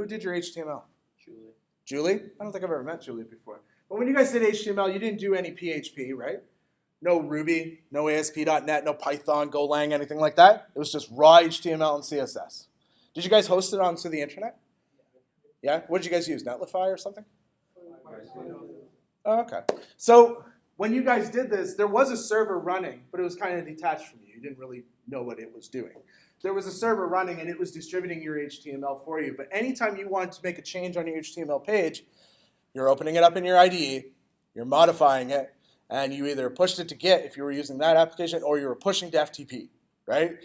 did your HTML?
Julie.
Julie? I don't think I've ever met Julie before. But when you guys did HTML, you didn't do any PHP, right? No Ruby, no ASP.NET, no Python, Golang, anything like that. It was just raw HTML and CSS. Did you guys host it onto the internet? Yeah? What did you guys use, Netlify or something? Oh, okay. So when you guys did this, there was a server running, but it was kind of detached from you. You didn't really know what it was doing. There was a server running, and it was distributing your HTML for you. But anytime you wanted to make a change on your HTML page, you're opening it up in your IDE, you're modifying it, and you either pushed it to Git if you were using that application, or you were pushing to FTP, right?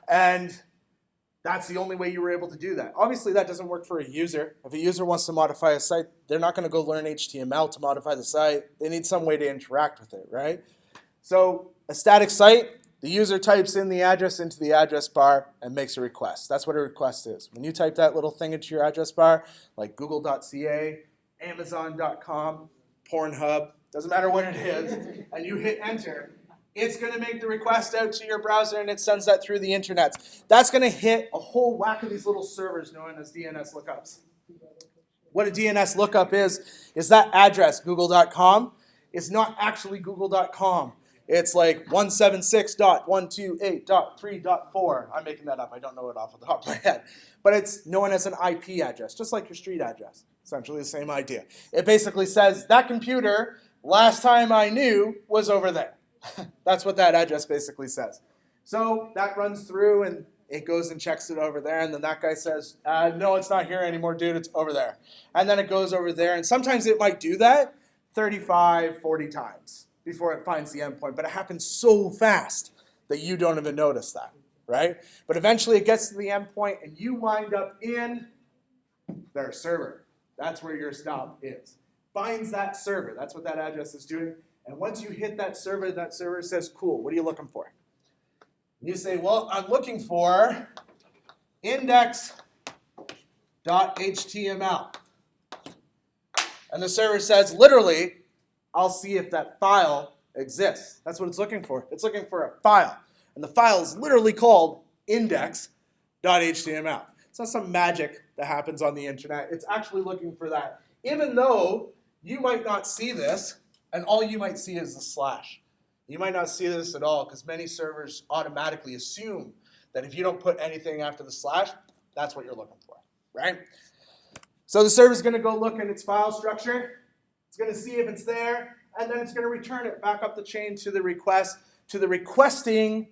And that's the only way you were able to do that. Obviously, that doesn't work for a user. If a user wants to modify a site, they're not going to go learn HTML to modify the site. They need some way to interact with it, right? So a static site, the user types in the address into the address bar and makes a request. That's what a request is. When you type that little thing into your address bar, like google.ca, amazon.com, Pornhub, doesn't matter what it is, and you hit enter, it's going to make the request out to your browser and it sends that through the internet. That's going to hit a whole whack of these little servers known as DNS lookups. What a DNS lookup is that address, google.com, is not actually google.com. It's like 176.128.3.4. I'm making that up. I don't know it off the top of my head. But it's known as an IP address, just like your street address. Essentially the same idea. It basically says, that computer, last time I knew, was over there. That's what that address basically says. So that runs through and it goes and checks it over there, and then that guy says, no, it's not here anymore, dude, it's over there. And then it goes over there, and sometimes it might do that 35, 40 times before it finds the endpoint, but it happens so fast that you don't even notice that, right? But eventually it gets to the endpoint, and you wind up in their server. That's where your stop is. Finds that server. That's what that address is doing. And once you hit that server says, cool, what are you looking for? And you say, well, I'm looking for index.html. And the server says, literally, I'll see if that file exists. That's what it's looking for. It's looking for a file. And the file is literally called index.html. It's not some magic that happens on the internet. It's actually looking for that. Even though you might not see this, and all you might see is the slash. You might not see this at all because many servers automatically assume that if you don't put anything after the slash, that's what you're looking for, right? So the server's going to go look in its file structure. It's going to see if it's there, and then it's going to return it back up the chain to the request, to the requesting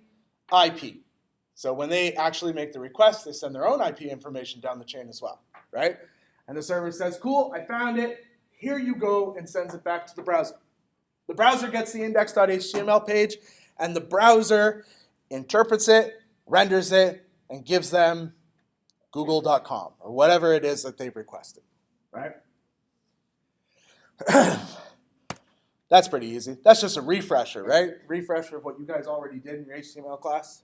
IP. So when they actually make the request, they send their own IP information down the chain as well, right? And the server says, cool, I found it. Here you go, and sends it back to the browser. The browser gets the index.html page, and the browser interprets it, renders it, and gives them google.com, or whatever it is that they've requested, right? That's pretty easy. That's just a refresher, right? Refresher of what you guys already did in your HTML class.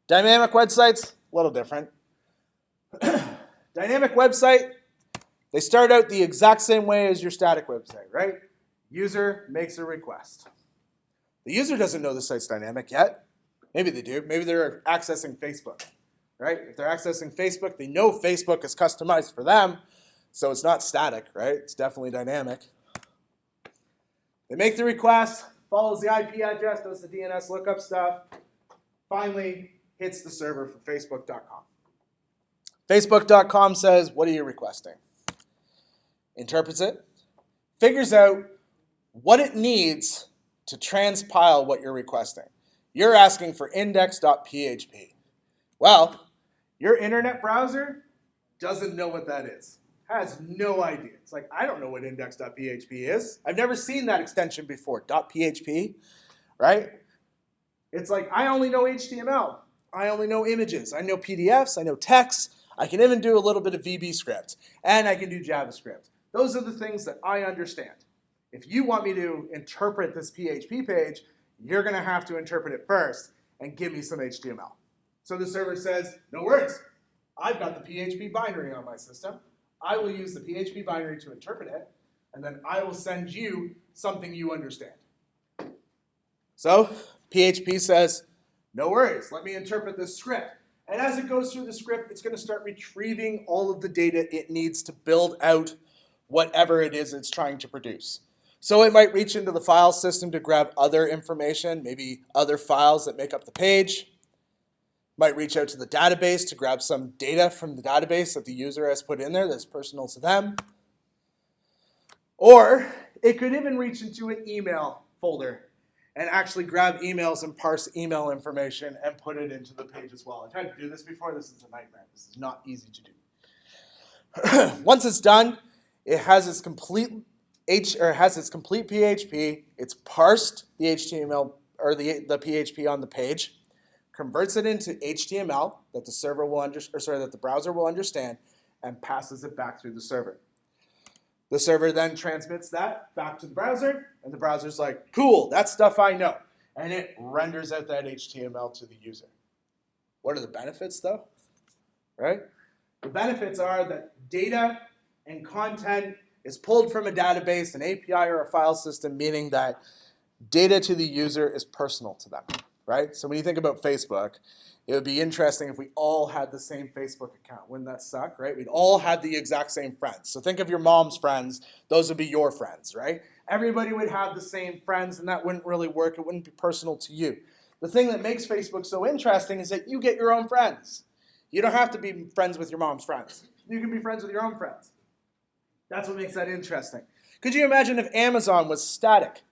Dynamic websites, a little different. Dynamic website, they start out the exact same way as your static website, right? User makes a request. The user doesn't know the site's dynamic yet. Maybe they do. Maybe they're accessing Facebook, right? If they're accessing Facebook, they know Facebook is customized for them, so it's not static, right? It's definitely dynamic. They make the request, follows the IP address, does the DNS lookup stuff, finally hits the server for Facebook.com. Facebook.com says, what are you requesting? Interprets it, figures out what it needs to transpile what you're requesting. You're asking for index.php. Well, your internet browser doesn't know what that is. Has no idea. It's like, I don't know what index.php is. I've never seen that extension before, .php, right? It's like, I only know HTML. I only know images. I know PDFs. I know text. I can even do a little bit of VB script. And I can do JavaScript. Those are the things that I understand. If you want me to interpret this PHP page, you're going to have to interpret it first and give me some HTML. So the server says, no worries. I've got the PHP binary on my system. I will use the PHP binary to interpret it, and then I will send you something you understand. So PHP says, no worries. Let me interpret this script. And as it goes through the script, it's going to start retrieving all of the data it needs to build out whatever it is it's trying to produce. So it might reach into the file system to grab other information, maybe other files that make up the page. Might reach out to the database to grab some data from the database that the user has put in there that's personal to them. Or it could even reach into an email folder and actually grab emails and parse email information and put it into the page as well. I've tried to do this before. This is a nightmare. This is not easy to do. Once it's done, it has its complete PHP. It's parsed the HTML or the PHP on the page, converts it into HTML that the server will that the browser will understand, and passes it back through the server. The server then transmits that back to the browser, and the browser's like, cool, that's stuff I know. And it renders out that HTML to the user. What are the benefits, though? Right? The benefits are that data and content is pulled from a database, an API, or a file system, meaning that data to the user is personal to them. Right? So when you think about Facebook, it would be interesting if we all had the same Facebook account. Wouldn't that suck, right? We'd all have the exact same friends. So think of your mom's friends. Those would be your friends, right? Everybody would have the same friends, and that wouldn't really work. It wouldn't be personal to you. The thing that makes Facebook so interesting is that you get your own friends. You don't have to be friends with your mom's friends. You can be friends with your own friends. That's what makes that interesting. Could you imagine if Amazon was static,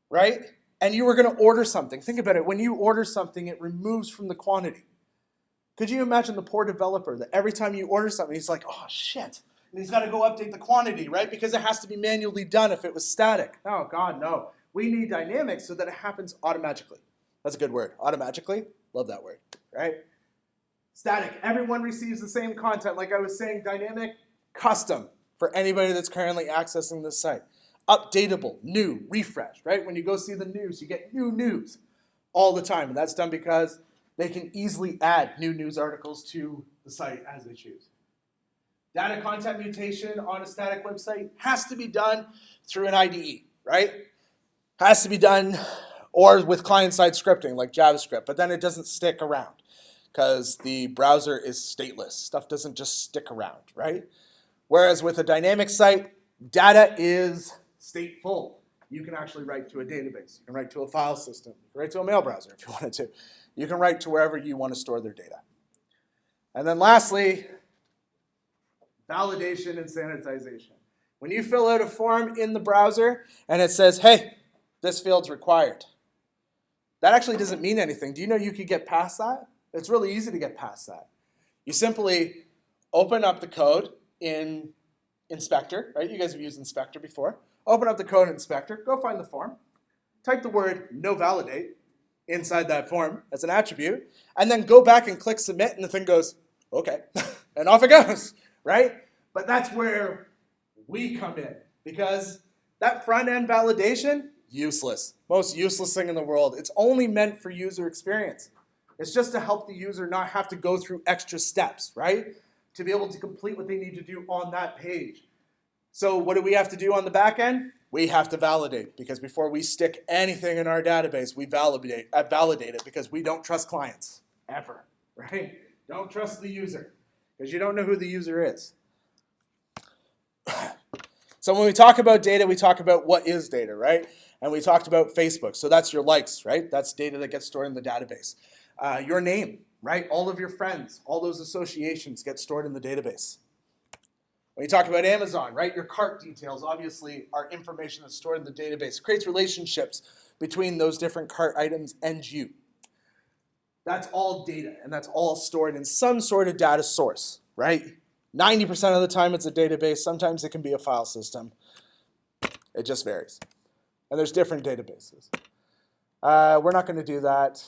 right? And you were going to order something. Think about it. When you order something, it removes from the quantity. Could you imagine the poor developer that every time you order something, he's like, oh, shit. And he's got to go update the quantity, right? Because it has to be manually done if it was static. Oh, God, no. We need dynamics so that it happens automatically. That's a good word. Automatically. Love that word, right? Static. Everyone receives the same content. Like I was saying, dynamic, custom for anybody that's currently accessing this site. Updatable, new, refresh, right? When you go see the news, you get new news all the time. And that's done because they can easily add new news articles to the site as they choose. Data content mutation on a static website has to be done through an IDE, right? Has to be done or with client-side scripting like JavaScript, but then it doesn't stick around because the browser is stateless. Stuff doesn't just stick around, right? Whereas with a dynamic site, data is stateful. You can actually write to a database. You can write to a file system. You can write to a mail browser if you wanted to. You can write to wherever you want to store their data. And then lastly, validation and sanitization. When you fill out a form in the browser and it says, hey, this field's required, that actually doesn't mean anything. Do you know you could get past that? It's really easy to get past that. You simply open up the code in Inspector, right? You guys have used Inspector before. Open up the code in Inspector, go find the form, type the word no validate inside that form as an attribute, and then go back and click submit, and the thing goes, okay, and off it goes, right? But that's where we come in, because that front-end validation, useless. Most useless thing in the world. It's only meant for user experience. It's just to help the user not have to go through extra steps, right? To be able to complete what they need to do on that page. So what do we have to do on the back end? We have to validate, because before we stick anything in our database, we validate it, because we don't trust clients, ever, right? Don't trust the user, because you don't know who the user is. So when we talk about data, we talk about what is data, right? And we talked about Facebook, so that's your likes, right? That's data that gets stored in the database. Your name, right? All of your friends, all those associations get stored in the database. When you talk about Amazon, right? Your cart details obviously are information that's stored in the database. It creates relationships between those different cart items and you. That's all data, and that's all stored in some sort of data source, right? 90% of the time it's a database. Sometimes it can be a file system. It just varies. And there's different databases. We're not going to do that.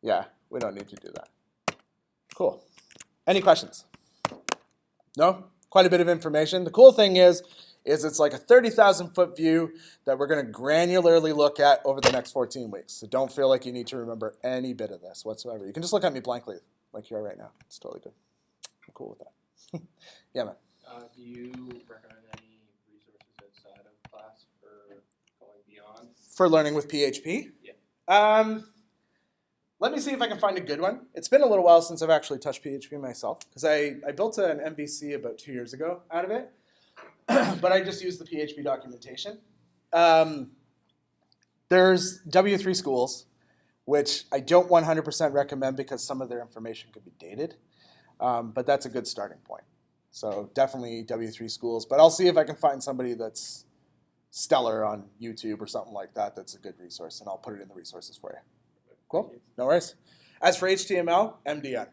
Yeah, we don't need to do that. Cool. Any questions? No? Quite a bit of information. The cool thing is it's like a 30,000-foot view that we're going to granularly look at over the next 14 weeks. So don't feel like you need to remember any bit of this whatsoever. You can just look at me blankly like you are right now. It's totally good. I'm cool with that. Yeah, man.
Do you recommend any resources outside of class for going beyond?
For learning with PHP?
Yeah.
Let me see if I can find a good one. It's been a little while since I've actually touched PHP myself, because I built an MVC about 2 years ago out of it. but I just use the PHP documentation. There's W3 schools, which I don't 100% recommend because some of their information could be dated, but that's a good starting point. So definitely W3 schools, but I'll see if I can find somebody that's stellar on YouTube or something like that that's a good resource, and I'll put it in the resources for you. Cool? No worries. As for HTML, MDN.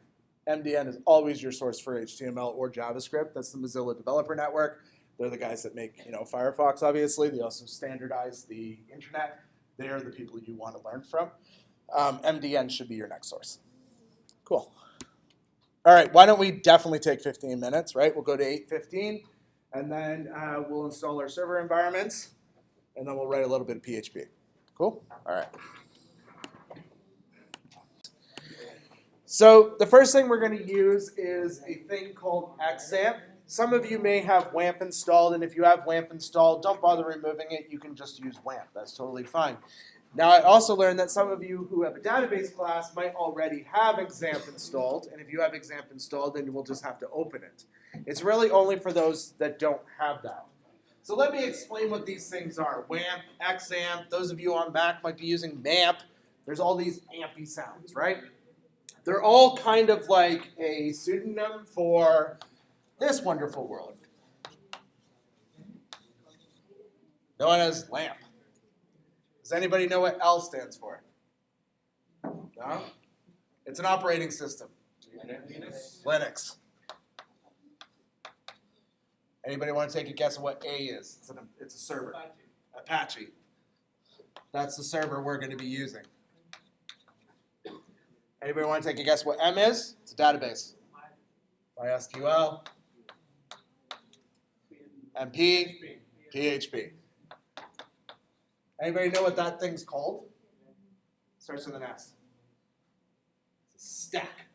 MDN is always your source for HTML or JavaScript. That's the Mozilla Developer Network. They're the guys that make, Firefox, obviously. They also standardize the internet. They're the people you want to learn from. MDN should be your next source. Cool. All right, why don't we definitely take 15 minutes, right? We'll go to 8:15, and then we'll install our server environments, and then we'll write a little bit of PHP. Cool? All right. So the first thing we're going to use is a thing called Xampp. Some of you may have WAMP installed, and if you have WAMP installed, don't bother removing it. You can just use WAMP. That's totally fine. Now, I also learned that some of you who have a database class might already have Xampp installed, and if you have Xampp installed, then you will just have to open it. It's really only for those that don't have that. So let me explain what these things are. WAMP, Xampp, those of you on Mac might be using MAMP. There's all these ampy sounds, right? They're all kind of like a pseudonym for this wonderful world. Known as LAMP. Does anybody know what L stands for? No? It's an operating system. Linux. Anybody want to take a guess at what A is? It's a server. Apache. That's the server we're going to be using. Anybody want to take a guess what M is? It's a database. MySQL. MP. PHP. Anybody know what that thing's called? Starts with an S. It's a stack.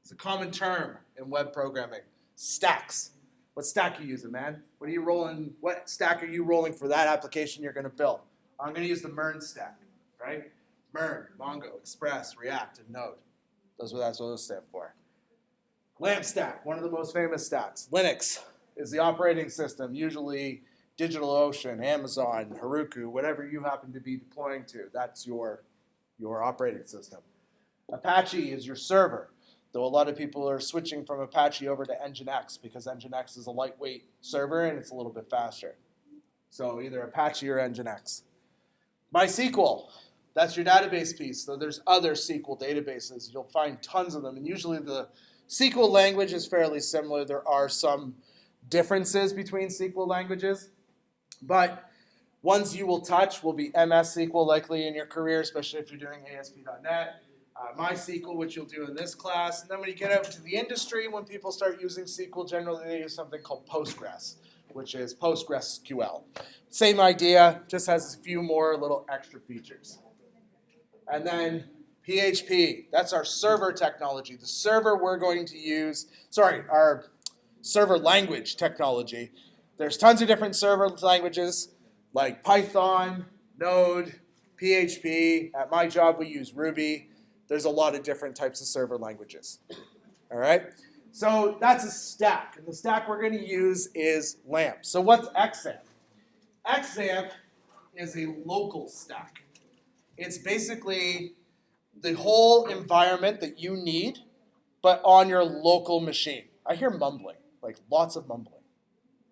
It's a common term in web programming. Stacks. What stack are you using, man? What are you rolling? What stack are you rolling for that application you're going to build? I'm going to use the MERN stack, right? MERN, Mongo, Express, React, and Node. That's what those stand for. LAMP stack, one of the most famous stacks. Linux is the operating system, usually DigitalOcean, Amazon, Heroku, whatever you happen to be deploying to. That's your operating system. Apache is your server, though a lot of people are switching from Apache over to Nginx because Nginx is a lightweight server and it's a little bit faster. So either Apache or Nginx. MySQL, that's your database piece. So there's other SQL databases. You'll find tons of them, and usually the SQL language is fairly similar. There are some differences between SQL languages, but ones you will touch will be MS SQL likely in your career, especially if you're doing ASP.NET. MySQL, which you'll do in this class. And then when you get out to the industry, when people start using SQL, generally they use something called Postgres, which is PostgreSQL. Same idea, just has a few more little extra features. And then PHP, that's our server technology. The server we're going to use, our server language technology. There's tons of different server languages like Python, Node, PHP. At my job, we use Ruby. There's a lot of different types of server languages. All right? So that's a stack. And the stack we're going to use is LAMP. So what's Xampp? Xampp is a local stack. It's basically the whole environment that you need, but on your local machine. I hear mumbling, like lots of mumbling.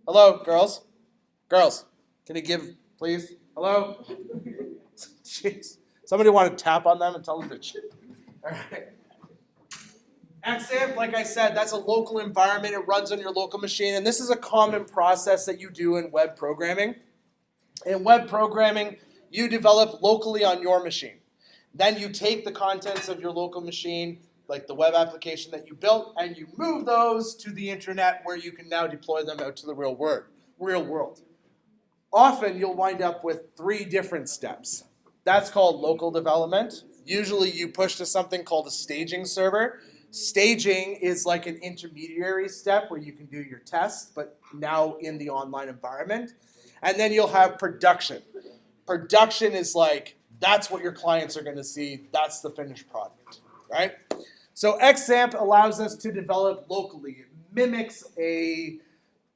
Hello, girls? Girls, can you give, please? Hello? Jeez. Somebody want to tap on them and tell them to shit. All right. Xampp, like I said, that's a local environment. It runs on your local machine, and this is a common process that you do in web programming. In web programming, you develop locally on your machine. Then you take the contents of your local machine, like the web application that you built, and you move those to the internet where you can now deploy them out to the real world. Often you'll wind up with 3 different steps. That's called local development. Usually you push to something called a staging server. Staging is like an intermediary step where you can do your tests, but now in the online environment. And then you'll have production. Production is like, that's what your clients are going to see. That's the finished product, right? So Xampp allows us to develop locally. It mimics a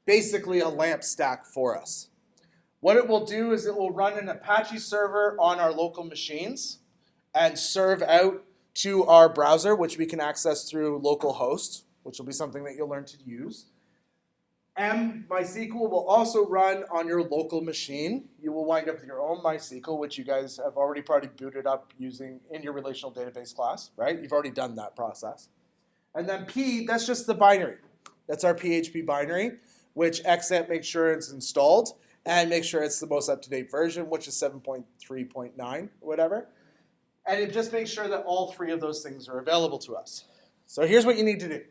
basically a LAMP stack for us. What it will do is it will run an Apache server on our local machines and serve out to our browser, which we can access through localhost, which will be something that you'll learn to use. MySQL will also run on your local machine. You will wind up with your own MySQL, which you guys have already probably booted up using in your relational database class, right? You've already done that process. And then P, that's just the binary. That's our PHP binary, which Xampp makes sure it's installed and make sure it's the most up-to-date version, which is 7.3.9 or whatever. And it just makes sure that all three of those things are available to us. So here's what you need to do.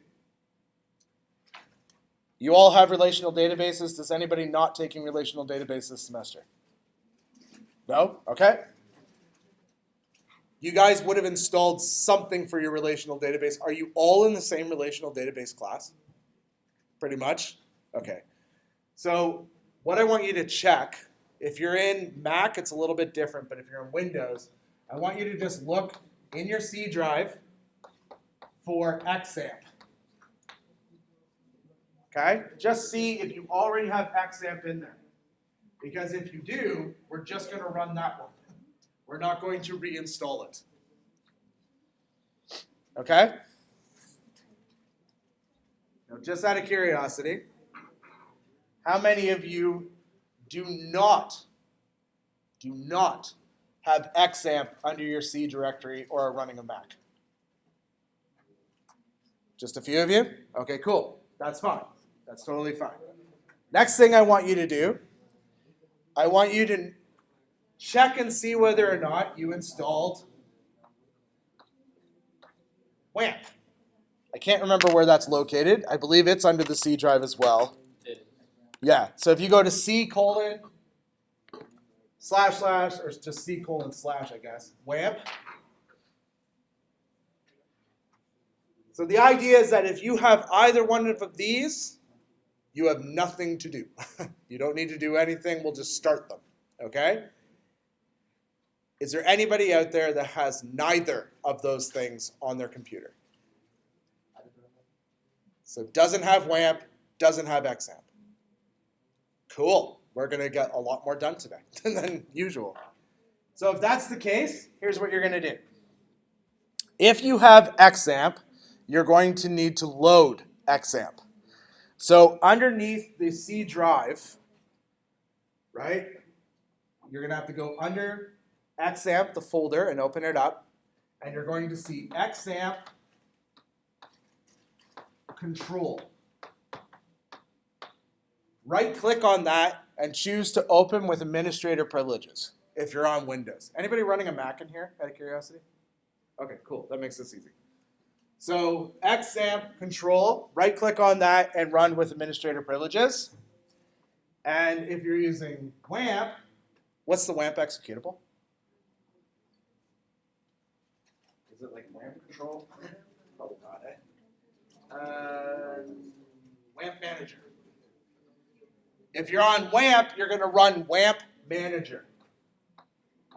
You all have relational databases. Does anybody not taking relational database this semester? No? Okay. You guys would have installed something for your relational database. Are you all in the same relational database class? Pretty much? Okay. So what I want you to check, if you're in Mac, it's a little bit different, but if you're in Windows, I want you to just look in your C drive for Xampp. Okay? Just see if you already have Xampp in there. Because if you do, we're just going to run that one. We're not going to reinstall it. Okay? Now, just out of curiosity, how many of you do not have Xampp under your C directory or are running a Mac? Just a few of you? Okay, cool. That's fine. That's totally fine. Next thing I want you to do, I want you to check and see whether or not you installed WAMP. I can't remember where that's located. I believe it's under the C drive as well. Yeah, so if you go to C:/ or just C:/ I guess, WAMP. So the idea is that if you have either one of these, you have nothing to do. You don't need to do anything. We'll just start them, okay? Is there anybody out there that has neither of those things on their computer? So doesn't have WAMP, doesn't have Xampp. Cool. We're going to get a lot more done today than usual. So if that's the case, here's what you're going to do. If you have Xampp, you're going to need to load Xampp. So underneath the C drive, right, you're going to have to go under Xampp, the folder, and open it up. And you're going to see Xampp control. Right-click on that and choose to open with administrator privileges if you're on Windows. Anybody running a Mac in here, out of curiosity? Okay, cool. That makes this easy. So Xampp control, right-click on that and run with administrator privileges. And if you're using WAMP, what's the WAMP executable? Is it like WAMP control? Probably not, WAMP manager. If you're on WAMP, you're going to run WAMP manager.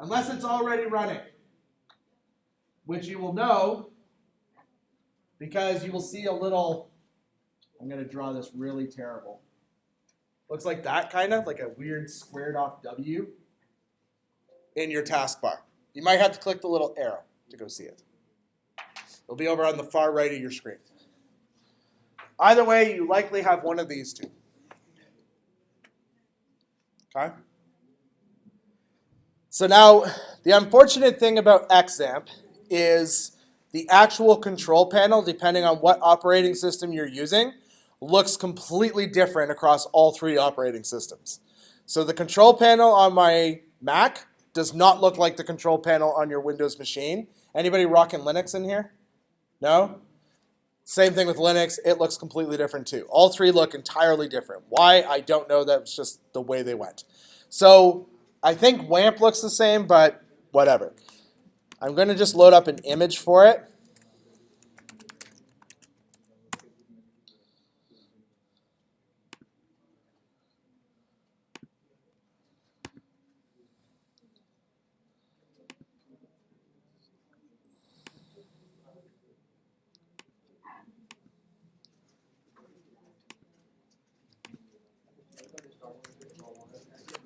Unless it's already running, which you will know because you will see a little, I'm going to draw this really terrible. Looks like that kind of, like a weird squared off W in your taskbar. You might have to click the little arrow to go see it. It'll be over on the far right of your screen. Either way, you likely have one of these two. Okay? So now, the unfortunate thing about Xampp is the actual control panel, depending on what operating system you're using, looks completely different across all three operating systems. So the control panel on my Mac does not look like the control panel on your Windows machine. Anybody rocking Linux in here? No? Same thing with Linux. It looks completely different too. All three look entirely different. Why? I don't know. That was just the way they went. So I think WAMP looks the same, but whatever. I'm going to just load up an image for it.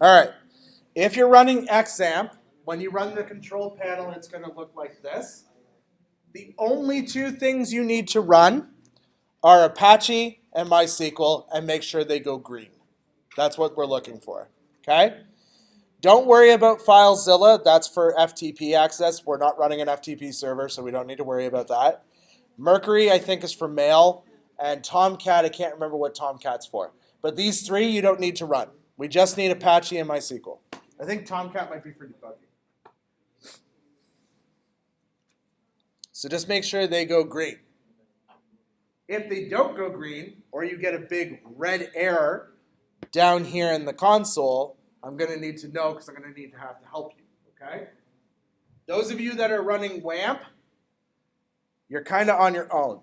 All right. If you're running Xampp, when you run the control panel, it's going to look like this. The only two things you need to run are Apache and MySQL, and make sure they go green. That's what we're looking for. Okay? Don't worry about FileZilla. That's for FTP access. We're not running an FTP server, so we don't need to worry about that. Mercury, I think, is for mail. And Tomcat, I can't remember what Tomcat's for. But these three you don't need to run. We just need Apache and MySQL. I think Tomcat might be for debugging. So just make sure they go green. If they don't go green, or you get a big red error down here in the console, I'm going to need to know because I'm going to need to have to help you. Okay? Those of you that are running WAMP, you're kind of on your own.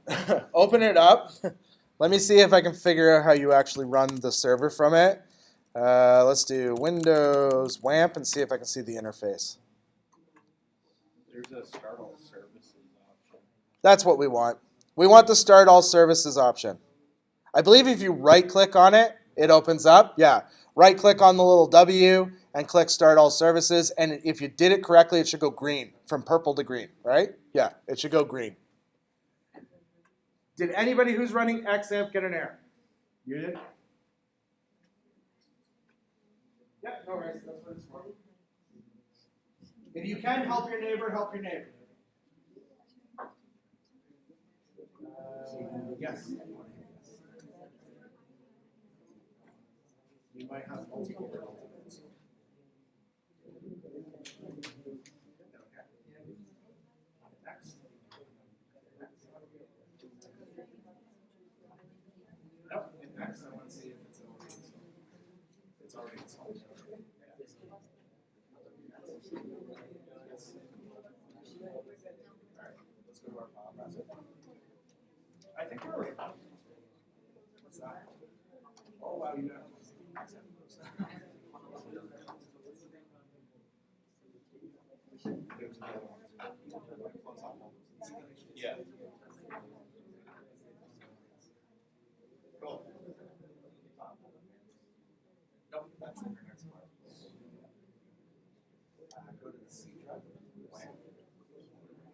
Open it up. Let me see if I can figure out how you actually run the server from it. Let's do Windows WAMP and see if I can see the interface.
There's a start all services option.
That's what we want. We want the start all services option. I believe if you right-click on it, it opens up. Yeah, right-click on the little W and click start all services. And if you did it correctly, it should go green, from purple to green, right? Yeah, it should go green. Did anybody who's running Xampp get an error? You did? Yeah, no worries. That's what it's for. If you can help your neighbor, help your neighbor. Yes. You might have multiple. Next. Nope. Next, I want to see if it's already installed. It's already installed. All right, let's go to our file browser. I think we're already done. What's that? Oh, wow, you know.
Yeah.
Cool. Nope, that's in your next part. Go to the C drive.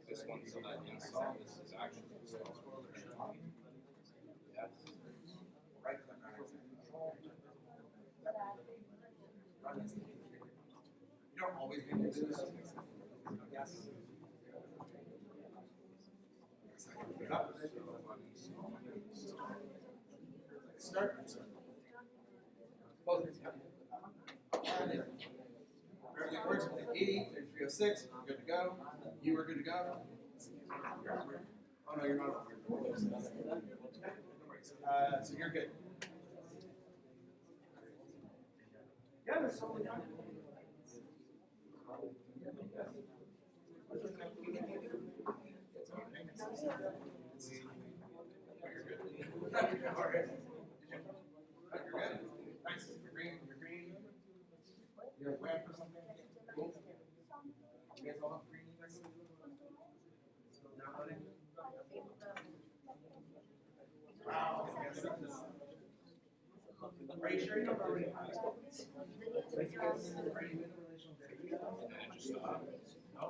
This one's not installed. This is actually installed. Yes.
Right click on it. Control. Run. You don't always need to do this. Yes. Start. Both. Everything works with 80, 306, we're good to go. You were good to go. Oh no, you're not. So you're good. Yeah, that's totally fine. All right. You're good. Nice. You're green. You're green. You're a web or something. Cool. You guys all have green things? Now running. Wow. Are you sure you don't already have it? Are you in a relational database? No.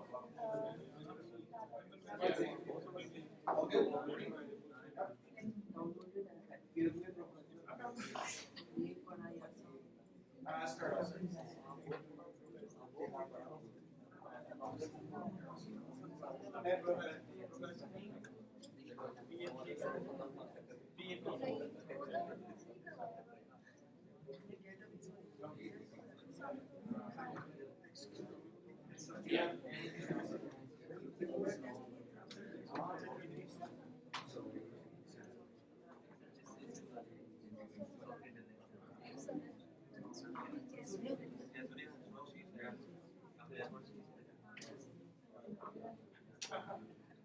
All good. Start off. Yeah.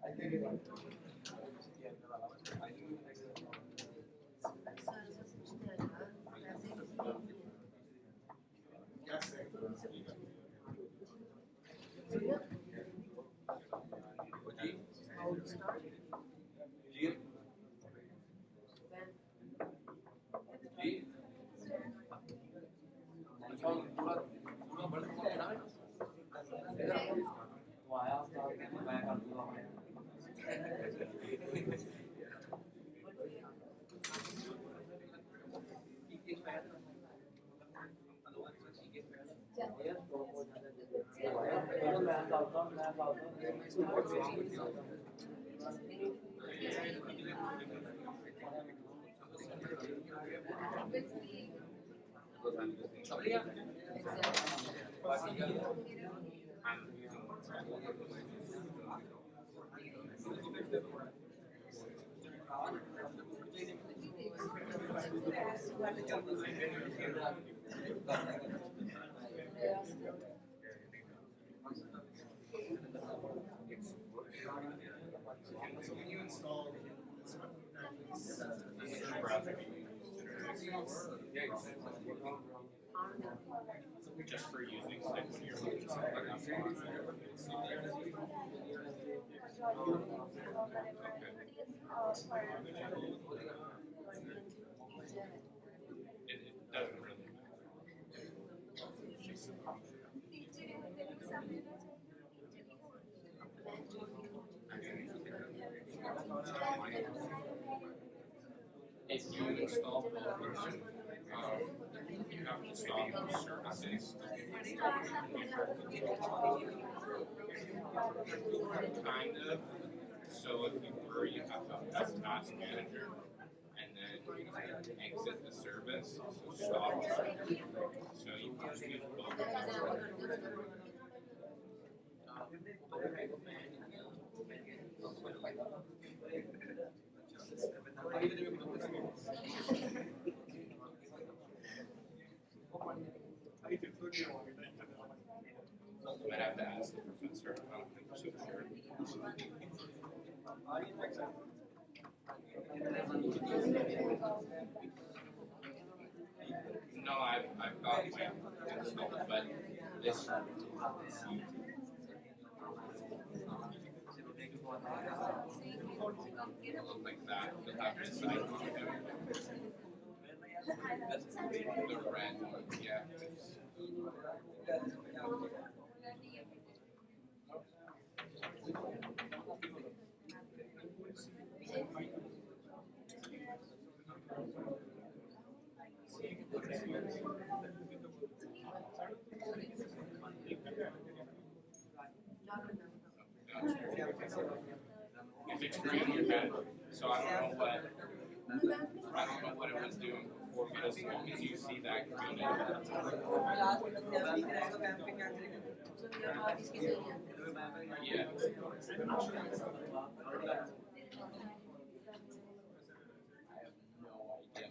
I think it
Just for using like when you're looking something up it doesn't really if you install builders, you have to stop those services. Kind of. So if you were, you have a task manager, and then exit the service. So stop. So you can just use both. Might have to ask the professor. I don't think so sure. No, I've got my installed, but this it'll look like that. You'll have this icon the red one, yeah. If it's green, you're good. So I don't know what it was doing before, but as long as you see that green, yeah.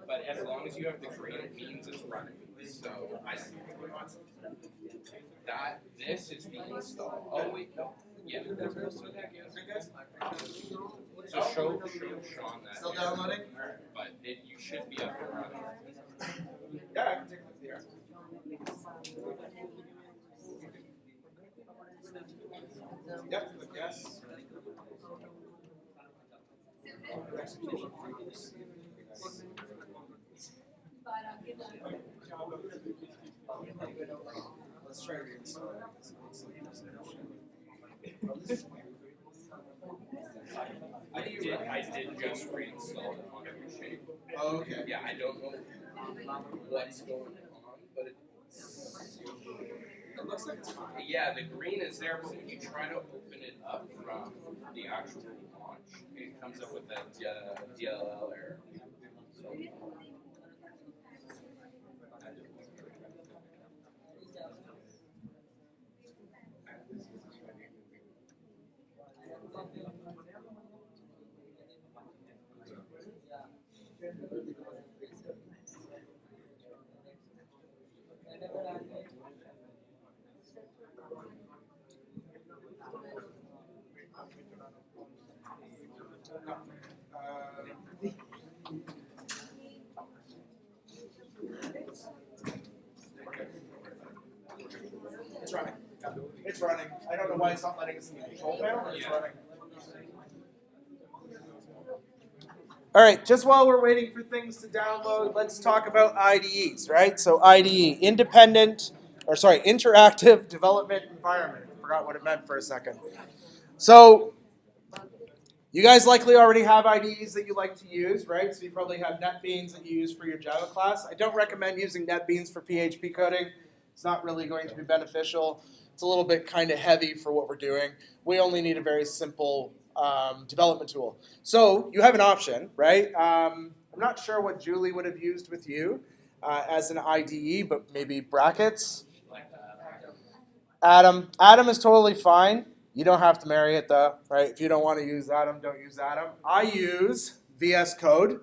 But as long as you have the green, it means it's running. So that this is the install. Oh wait, no. Yeah. So show Sean that.
Still downloading?
But you should be up and running.
Yeah, I can take it here. Yep, yes. Let's try reinstall it.
I did just reinstall it on every shape.
Oh, okay.
Yeah, I don't know what's going on, but it
looks like it's fine.
Yeah, the green is there, but when you try to open it up from the actual launch, it comes up with a DLL error. So,
It's running. It's running. I don't know why it's not letting us in the control panel, but it's running. All right, just while we're waiting for things to download, let's talk about IDEs, right? So IDE, interactive development environment. I forgot what it meant for a second. So you guys likely already have IDEs that you like to use, right? So you probably have NetBeans that you use for your Java class. I don't recommend using NetBeans for PHP coding. It's not really going to be beneficial. It's a little bit kind of heavy for what we're doing. We only need a very simple development tool. So you have an option, right? I'm not sure what Julie would have used with you as an IDE, but maybe brackets. Atom. Atom is totally fine. You don't have to marry it though, right? If you don't want to use Atom, don't use Atom. I use VS Code,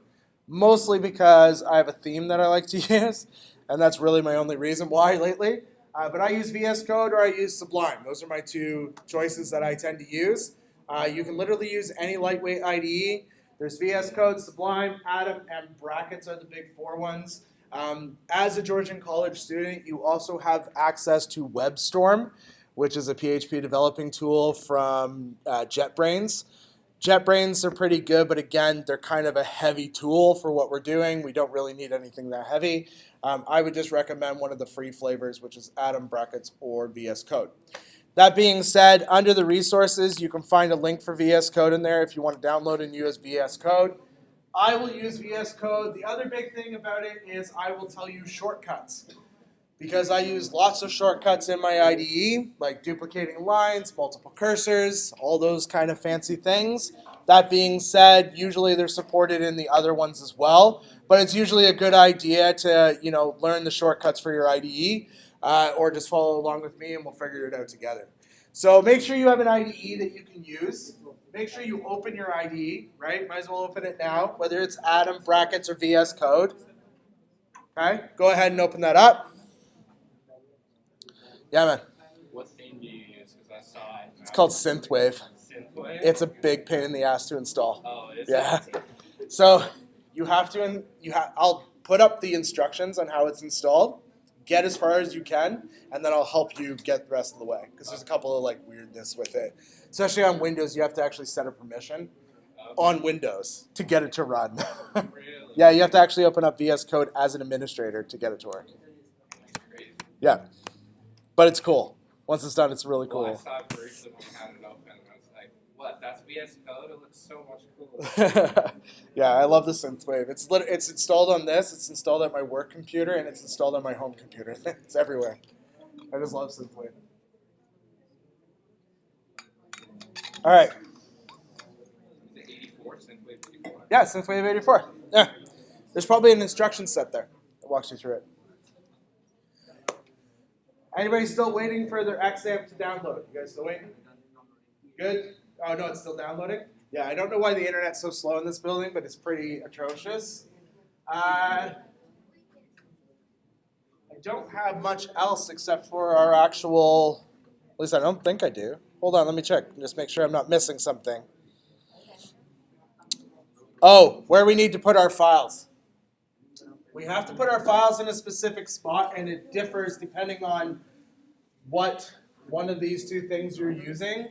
mostly because I have a theme that I like to use, and that's really my only reason why lately. But I use VS Code or I use Sublime. Those are my two choices that I tend to use. You can literally use any lightweight IDE. There's VS Code, Sublime, Atom, and brackets are the big four ones. As a Georgian College student, you also have access to WebStorm, which is a PHP developing tool from JetBrains. JetBrains are pretty good, but again, they're kind of a heavy tool for what we're doing. We don't really need anything that heavy. I would just recommend one of the free flavors, which is Atom, brackets, or VS Code. That being said, under the resources, you can find a link for VS Code in there if you want to download and use VS Code. I will use VS Code. The other big thing about it is I will tell you shortcuts. Because I use lots of shortcuts in my IDE, like duplicating lines, multiple cursors, all those kind of fancy things. That being said, usually they're supported in the other ones as well. But it's usually a good idea to, learn the shortcuts for your IDE, or just follow along with me and we'll figure it out together. So make sure you have an IDE that you can use. Make sure you open your IDE, right? Might as well open it now, whether it's Atom, brackets, or VS Code. Okay, go ahead and open that up. Yeah, man.
What theme do you use? Because I saw it.
It's called Synthwave.
Synthwave?
It's a big pain in the ass to install.
Oh, is
Yeah.
it?
So you have to. I'll put up the instructions on how it's installed. Get as far as you can, and then I'll help you get the rest of the way. Because there's a couple of weirdness with it, especially on Windows. You have to actually set a permission on Windows to get it to run.
Really?
Yeah, you have to actually open up VS Code as an administrator to get it to work.
That's crazy.
Yeah. But it's cool. Once it's done, it's really cool.
Well, I saw it briefly when we had it open, and I was like, what, that's VS Code? It looks so much cooler.
Yeah, I love the Synthwave. It's installed on this, it's installed on my work computer, and it's installed on my home computer. It's everywhere. I just love Synthwave. All right.
Is it 84? Synthwave 84?
Yeah, Synthwave 84. Yeah. There's probably an instruction set there that walks you through it. Anybody still waiting for their Xampp to download? You guys still waiting? Good? Oh, no, it's still downloading? Yeah, I don't know why the internet's so slow in this building, but it's pretty atrocious. I don't have much else except for our actual, at least I don't think I do. Hold on, let me check and just make sure I'm not missing something. Oh, where we need to put our files. We have to put our files in a specific spot, and it differs depending on what one of these two things you're using.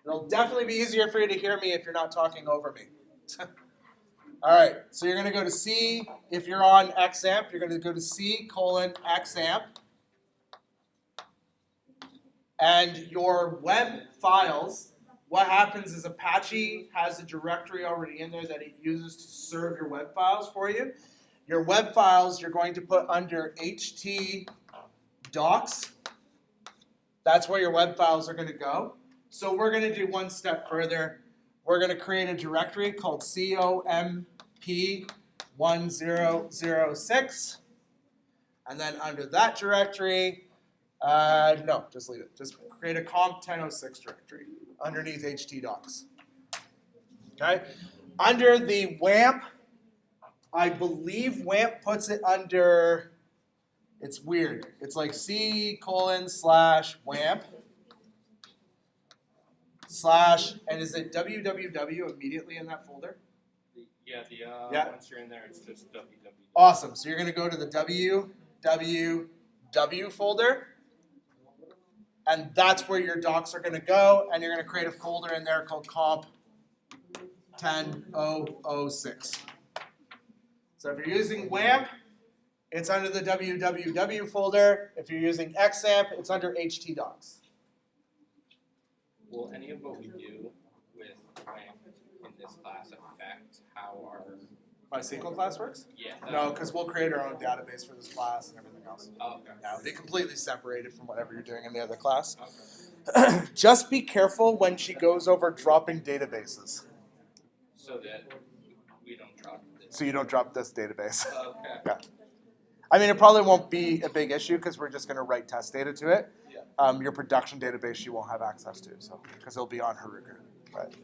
It'll definitely be easier for you to hear me if you're not talking over me. All right, so you're going to go to C. If you're on Xampp, you're going to go to C:\Xampp. And your web files, what happens is Apache has a directory already in there that it uses to serve your web files for you. Your web files you're going to put under ht docs. That's where your web files are going to go. So we're going to do one step further. We're going to create a directory called COMP-1006. And then under that directory, no, just leave it. Just create a COMP-1006 directory underneath htdocs. Okay? Under the WAMP, I believe WAMP puts it under, it's weird. It's like C:/WAMP / and is it www immediately in that folder?
Yeah, once you're in there, it's just www.
Awesome. So you're going to go to the www folder, and that's where your docs are going to go, and you're going to create a folder in there called COMP-1006. So if you're using WAMP, it's under the www folder. If you're using Xampp, it's under htdocs.
Will any of what we do with WAMP in this class affect how
My SQL class works?
Yeah.
No, because we'll create our own database for this class and everything else.
Oh, okay.
Yeah, it'll be completely separated from whatever you're doing in the other class.
Okay.
Just be careful when she goes over dropping databases.
So that we don't drop this.
So you don't drop this database.
Okay.
Yeah. I mean, it probably won't be a big issue because we're just going to write test data to it.
Yeah.
Your production database she won't have access to, so because it'll be on Heroku. But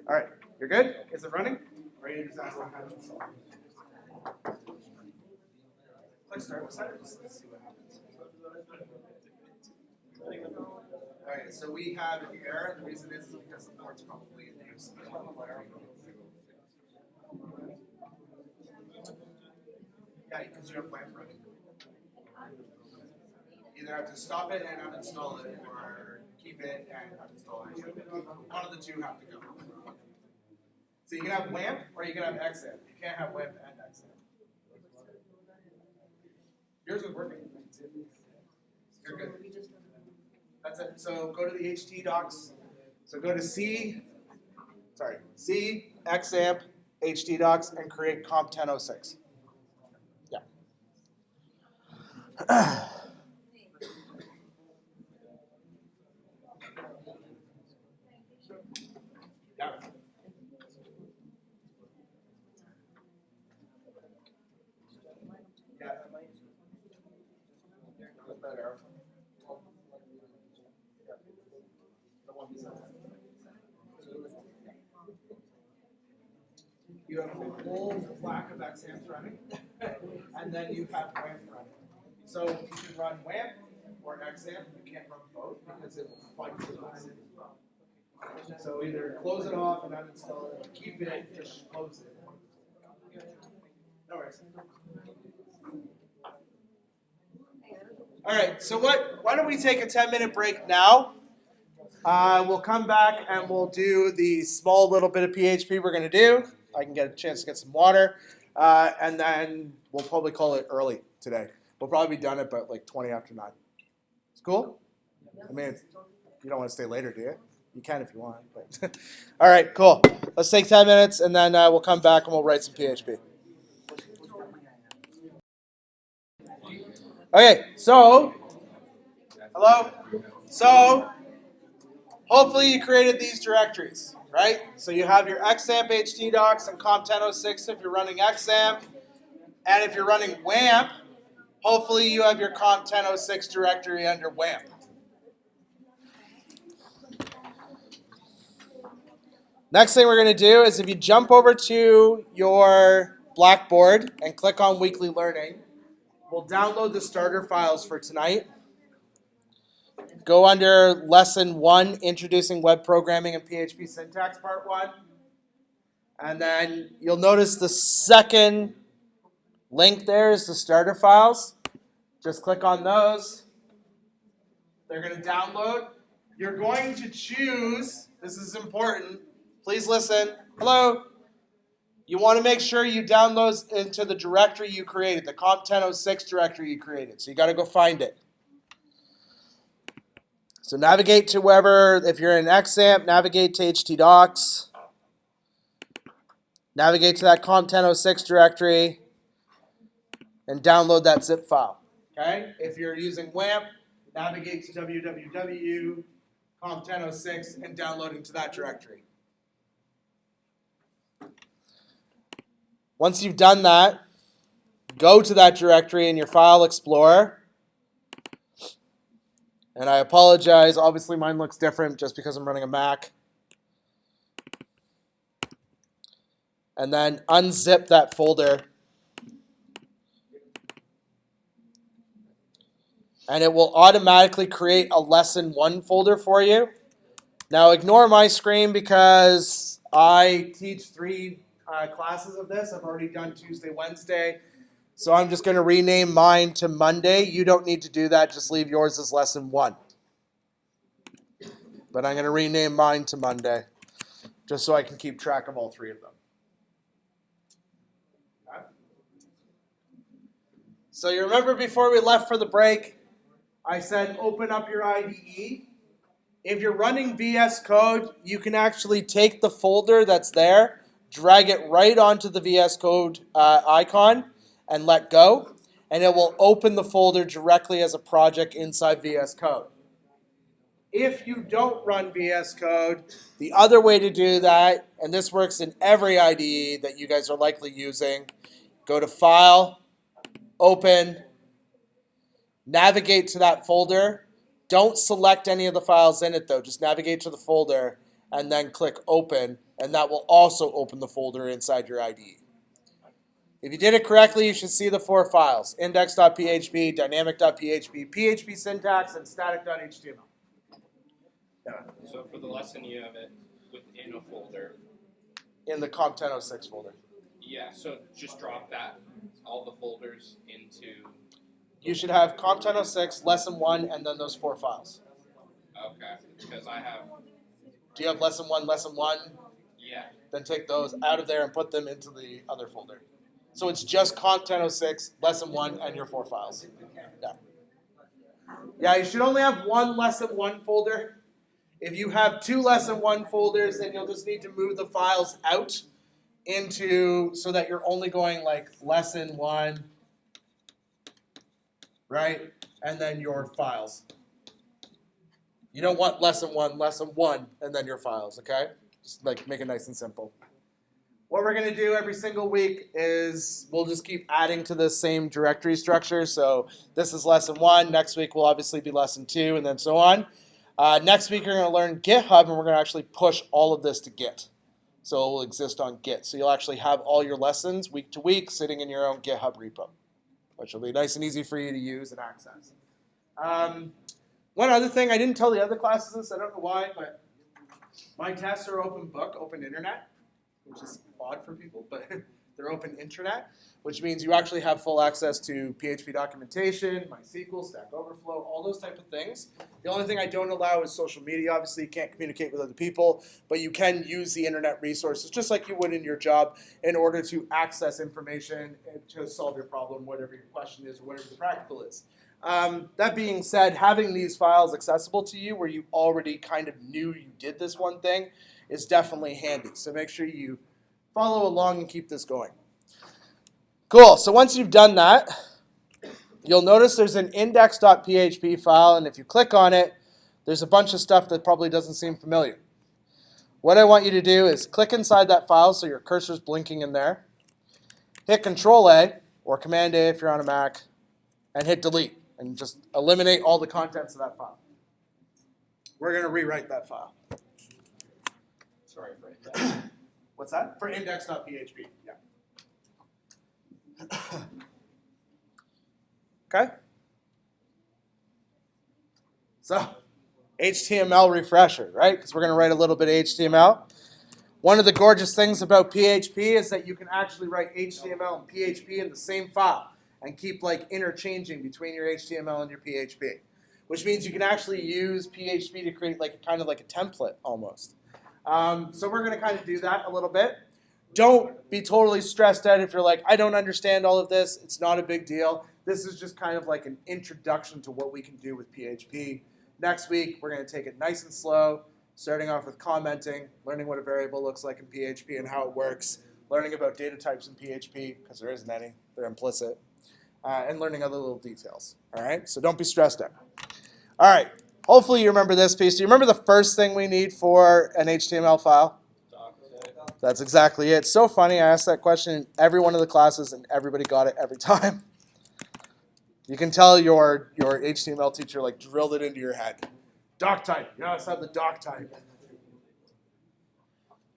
all right, you're good? Is it running? Or you just ask how to install? Click start with Let's see what happens. All right, so we have an error. The reason is because the port's probably in use. Yeah, because you have WAMP running. Either have to stop it and uninstall it, or keep it and uninstall it. One of the two have to go. So you can have WAMP or you can have Xampp. You can't have WAMP and Xampp. Yours is working. You're good. That's it. So go to the HT docs. So go to C, Xampp, HT docs, and create COMP-1006. Yeah. Yeah. What's that arrow? You have a whole whack of Xampp running, and then you have WAMP running. So you can run WAMP or Xampp. You can't run both because it will fight with us. So either close it off and uninstall it, or keep it, just close it. No worries. All right, so why don't we take a 10-minute break now? We'll come back and we'll do the small little bit of PHP we're going to do. I can get a chance to get some water. And then we'll probably call it early today. We'll probably be done at about like 20 after 9. It's cool? I mean, you don't want to stay later, do you? You can if you want. But all right, cool. Let's take 10 minutes and then we'll come back and we'll write some PHP. Okay, so, hello? So, hopefully you created these directories, right? So you have your Xampp htdocs and COMP-1006 if you're running Xampp. And if you're running WAMP, hopefully you have your COMP-1006 directory under WAMP. Next thing we're going to do is if you jump over to your Blackboard and click on Weekly Learning, we'll download the starter files for tonight. Go under Lesson 1, Introducing Web Programming and PHP Syntax, Part 1. And then you'll notice the second link there is the starter files. Just click on those. They're going to download. You're going to choose, this is important, please listen. Hello. You want to make sure you download into the directory you created, the COMP-1006 directory you created. So you got to go find it. So navigate to wherever, if you're in Xampp, navigate to htdocs. Navigate to that COMP-1006 directory and download that zip file. Okay? If you're using WAMP, navigate to www, COMP-1006, and download into that directory. Once you've done that, go to that directory in your File Explorer. And I apologize, obviously mine looks different just because I'm running a Mac. And then unzip that folder. And it will automatically create a Lesson 1 folder for you. Now ignore my screen because I teach 3 classes of this. I've already done Tuesday, Wednesday. So I'm just going to rename mine to Monday. You don't need to do that. Just leave yours as Lesson 1. But I'm going to rename mine to Monday just so I can keep track of all 3 of them. Okay. So you remember before we left for the break, I said open up your IDE. If you're running VS Code, you can actually take the folder that's there, drag it right onto the VS Code icon, and let go, and it will open the folder directly as a project inside VS Code. If you don't run VS Code, the other way to do that, and this works in every IDE that you guys are likely using, go to File, Open, navigate to that folder. Don't select any of the files in it though, just navigate to the folder and then click Open, and that will also open the folder inside your IDE. If you did it correctly, you should see the 4 files: index.php, dynamic.php, Php Syntax, and static.html. Yeah.
So for the lesson, you have it within a folder.
In the COMP-1006 folder.
Yeah, so just drop that, all the folders into...
You should have COMP-1006, lesson 1, and then those 4 files.
Okay, because I have...
Do you have lesson 1,
Yeah.
then take those out of there and put them into the other folder. So it's just COMP-1006, lesson 1, and your 4 files. Yeah. Yeah, you should only have 1 lesson 1 folder. If you have 2 lesson 1 folders, then you'll just need to move the files out into, so that you're only going like lesson 1, right? And then your files. You don't want lesson 1, and then your files, okay? Just like make it nice and simple. What we're going to do every single week is we'll just keep adding to the same directory structure. So this is lesson 1. Next week will obviously be lesson 2, and then so on. Next week, you're going to learn GitHub, and we're going to actually push all of this to Git. So it will exist on Git. So you'll actually have all your lessons week to week sitting in your own GitHub repo, which will be nice and easy for you to use and access. One other thing, I didn't tell the other classes this, I don't know why, but my tests are open book, open internet, which is odd for people, but they're open intranet, which means you actually have full access to PHP documentation, MySQL, Stack Overflow, all those type of things. The only thing I don't allow is social media. Obviously, you can't communicate with other people, but you can use the internet resources just like you would in your job in order to access information and to solve your problem, whatever your question is or whatever the practical is. That being said, having these files accessible to you where you already kind of knew you did this one thing is definitely handy. So make sure you follow along and keep this going. Cool, so once you've done that, you'll notice there's an index.php file, and if you click on it, there's a bunch of stuff that probably doesn't seem familiar. What I want you to do is click inside that file so your cursor's blinking in there, hit Control-A, or Command-A if you're on a Mac, and hit Delete, and just eliminate all the contents of that file. We're going to rewrite that file.
Sorry for it.
What's that? For index.php, yeah. Okay? So, HTML refresher, right? Because we're going to write a little bit of HTML. One of the gorgeous things about PHP is that you can actually write HTML and PHP in the same file and keep like interchanging between your HTML and your PHP, which means you can actually use PHP to create like kind of like a template almost. So we're going to kind of do that a little bit. Don't be totally stressed out if you're like, I don't understand all of this. It's not a big deal. This is just kind of like an introduction to what we can do with PHP. Next week, we're going to take it nice and slow, starting off with commenting, learning what a variable looks like in PHP and how it works, learning about data types in PHP, because there isn't any. They're implicit, and learning other little details. All right? So don't be stressed out. All right. Hopefully you remember this piece. Do you remember the first thing we need for an HTML file? That's exactly it. It's so funny. I asked that question in every one of the classes, and everybody got it every time. You can tell your HTML teacher like drilled it into your head. Doc type. You always have the doc type.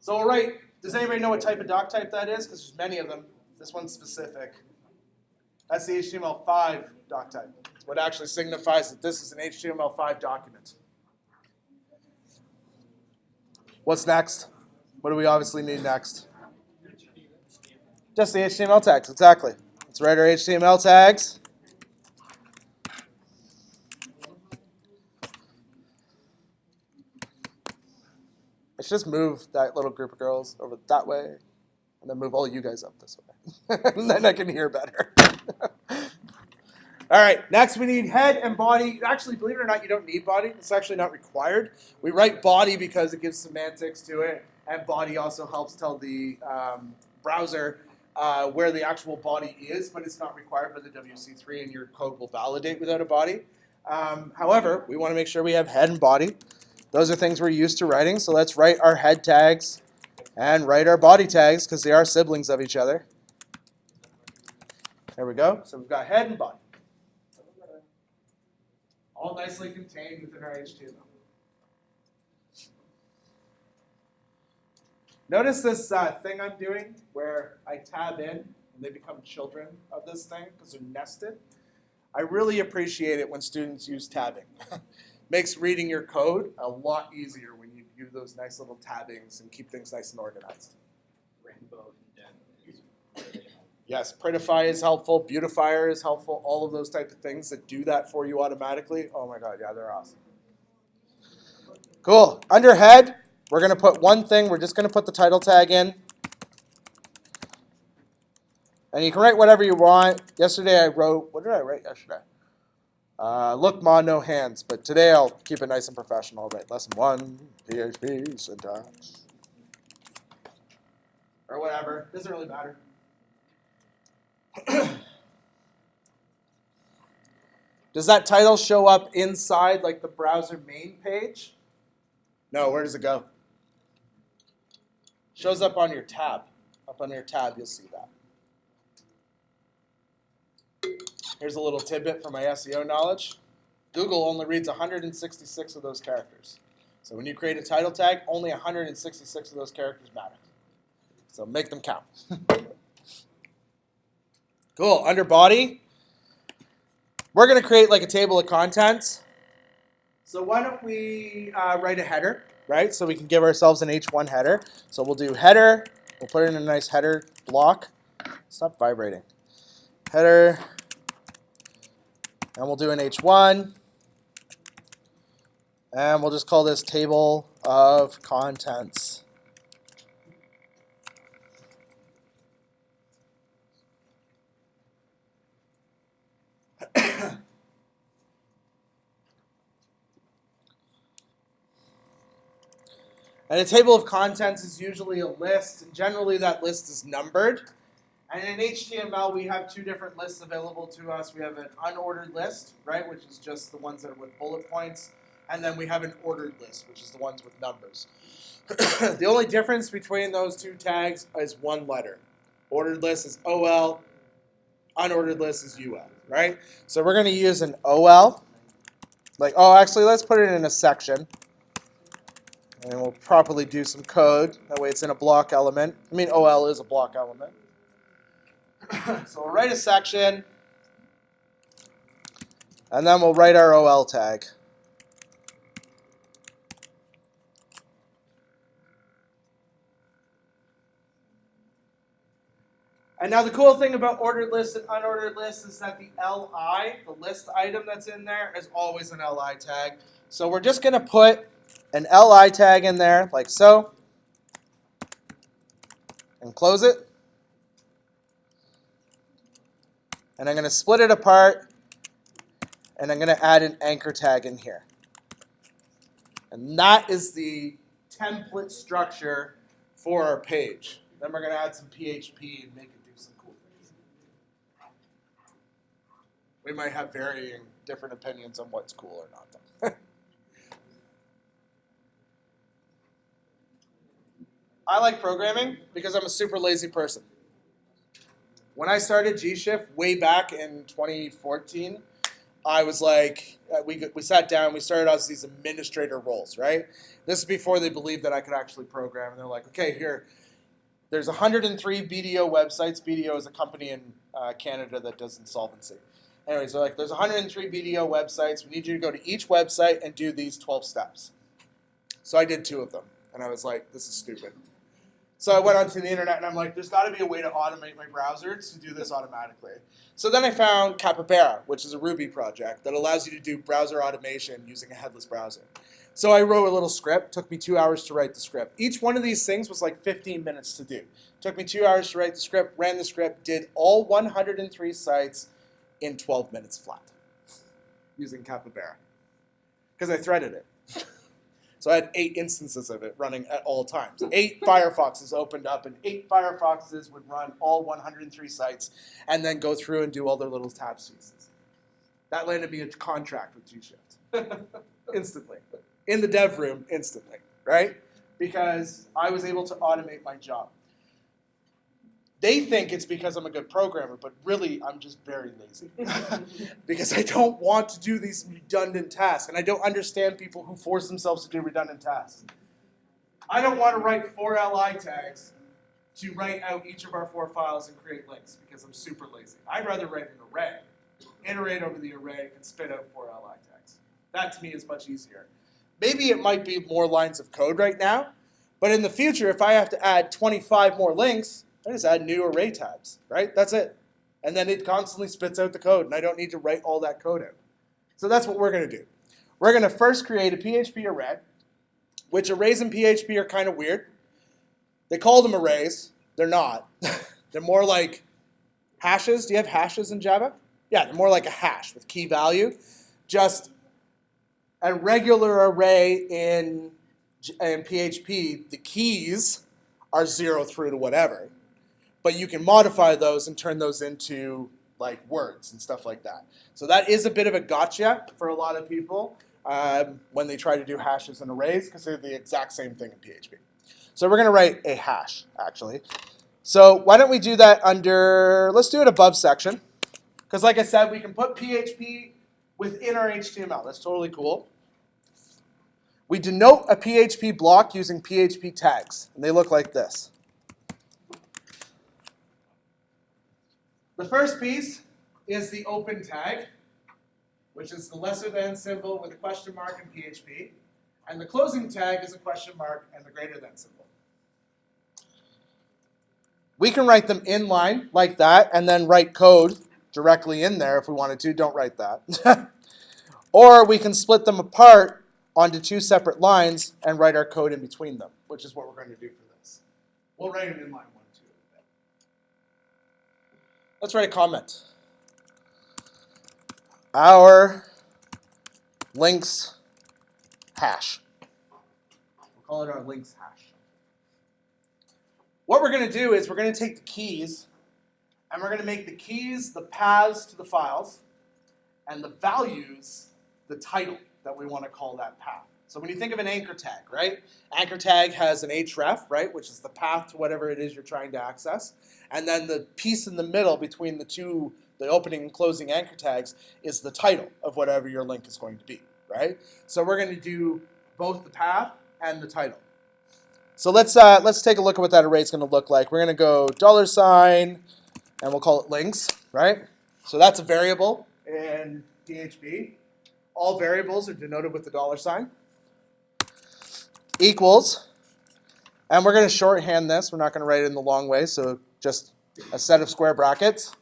So all right, does anybody know what type of doc type that is? Because there's many of them. This one's specific. That's the HTML5 doc type. It's what actually signifies that this is an HTML5 document. What's next? What do we obviously need next? Just the HTML tags, exactly. Let's write our HTML tags. Let's just move that little group of girls over that way, and then move all you guys up this way. And then I can hear better. All right, next we need head and body. Actually, believe it or not, you don't need body. It's actually not required. We write body because it gives semantics to it, and body also helps tell the browser where the actual body is, but it's not required by the WC3, and your code will validate without a body. However, we want to make sure we have head and body. Those are things we're used to writing, so let's write our head tags and write our body tags because they are siblings of each other. There we go. So we've got head and body. All nicely contained within our HTML. Notice this thing I'm doing where I tab in and they become children of this thing because they're nested. I really appreciate it when students use tabbing. Makes reading your code a lot easier when you do those nice little tabbings and keep things nice and organized.
Rainbow indent.
Yes, Prettify is helpful, Beautifier is helpful, all of those type of things that do that for you automatically. Oh my god, yeah, they're awesome. Cool. Under head, we're going to put one thing. We're just going to put the title tag in. And you can write whatever you want. Yesterday I wrote, what did I write yesterday? Look, ma, no hands. But today I'll keep it nice and professional. I'll write lesson 1, PHP Syntax. Or whatever. Doesn't really matter. Does that title show up inside like the browser main page? No, where does it go? Shows up on your tab. Up on your tab, you'll see that. Here's a little tidbit for my SEO knowledge. Google only reads 166 of those characters. So when you create a title tag, only 166 of those characters matter. So make them count. Cool. Under body, we're going to create like a table of contents. So why don't we write a header, right? So we can give ourselves an H1 header. So we'll do header. We'll put it in a nice header block. Stop vibrating. Header. And we'll do an H1. And we'll just call this table of contents. And a table of contents is usually a list, and generally that list is numbered. And in HTML, we have two different lists available to us. We have an unordered list, right, which is just the ones that are with bullet points. And then we have an ordered list, which is the ones with numbers. The only difference between those two tags is one letter. Ordered list is OL, unordered list is UL, right? So we're going to use an OL. Like, oh, actually, let's put it in a section. And we'll properly do some code. That way it's in a block element. I mean, OL is a block element. So we'll write a section. And then we'll write our OL tag. And now the cool thing about ordered lists and unordered lists is that the LI, the list item that's in there, is always an LI tag. So we're just going to put an LI tag in there, like so, and close it. And I'm going to split it apart, and I'm going to add an anchor tag in here. And that is the template structure for our page. Then we're going to add some PHP and make it do some cool things. We might have varying different opinions on what's cool or not, though. I like programming because I'm a super lazy person. When I started G-Shift way back in 2014, I was like, we sat down, we started out as these administrator roles, right? This is before they believed that I could actually program. And they're like, okay, here, there's 103 BDO websites. BDO is a company in Canada that does insolvency. Anyways, they're like, there's 103 BDO websites. We need you to go to each website and do these 12 steps. So I did 2 of them. And I was like, this is stupid. So I went onto the internet and I'm like, there's got to be a way to automate my browser to do this automatically. So then I found Capybara, which is a Ruby project that allows you to do browser automation using a headless browser. So I wrote a little script. Took me 2 hours to write the script. Each one of these things was like 15 minutes to do. Took me 2 hours to write the script, ran the script, did all 103 sites in 12 minutes flat using Capybara because I threaded it. So So I had 8 instances of it running at all times. 8 Firefoxes opened up, and 8 Firefoxes would run all 103 sites and then go through and do all their little tab pieces. That landed me a contract with G-Shift. Instantly. In the dev room, instantly, right? Because I was able to automate my job. They think it's because I'm a good programmer, but really I'm just very lazy. Because I don't want to do these redundant tasks, and I don't understand people who force themselves to do redundant tasks. I don't want to write 4 li tags to write out each of our 4 files and create links, because I'm super lazy. I'd rather write an array, iterate over the array, and spit out 4 li tags. That to me is much easier. Maybe it might be more lines of code right now, but in the future, if I have to add 25 more links, I just add new array tags, right? That's it. And then it constantly spits out the code, and I don't need to write all that code out. So that's what we're going to do. We're going to first create a PHP array, which arrays in PHP are kind of weird. They call them arrays. They're not. They're more like hashes. Do you have hashes in Java? Yeah, they're more like a hash with key value. Just a regular array in PHP, the keys are 0 through to whatever. But you can modify those and turn those into like words and stuff like that. So that is a bit of a gotcha for a lot of people when they try to do hashes and arrays, because they're the exact same thing in PHP. So we're going to write a hash, actually. So why don't we do that under, let's do it above section. Because like I said, we can put PHP within our HTML. That's totally cool. We denote a PHP block using PHP tags, and they look like this. The first piece is the open tag, which is the lesser than symbol with a question mark in PHP. And the closing tag is a question mark and the greater than symbol. We can write them in line like that and then write code directly in there if we wanted to. Don't write that. Or we can split them apart onto 2 separate lines and write our code in between them, which is what we're going to do for this. We'll write it in line 1 and 2. Let's write a comment. Our links hash. We'll call it our links hash. What we're going to do is we're going to take the keys, and we're going to make the keys the paths to the files, and the values the title that we want to call that path. So when you think of an anchor tag, right? Anchor tag has an href, right, which is the path to whatever it is you're trying to access. And then the piece in the middle between the two, the opening and closing anchor tags, is the title of whatever your link is going to be, right? So we're going to do both the path and the title. So let's take a look at what that array is going to look like. We're going to go $, and we'll call it links, right? So that's a variable in PHP. All variables are denoted with the $. Equals, and we're going to shorthand this. We're not going to write it in the long way, so just a set of square brackets.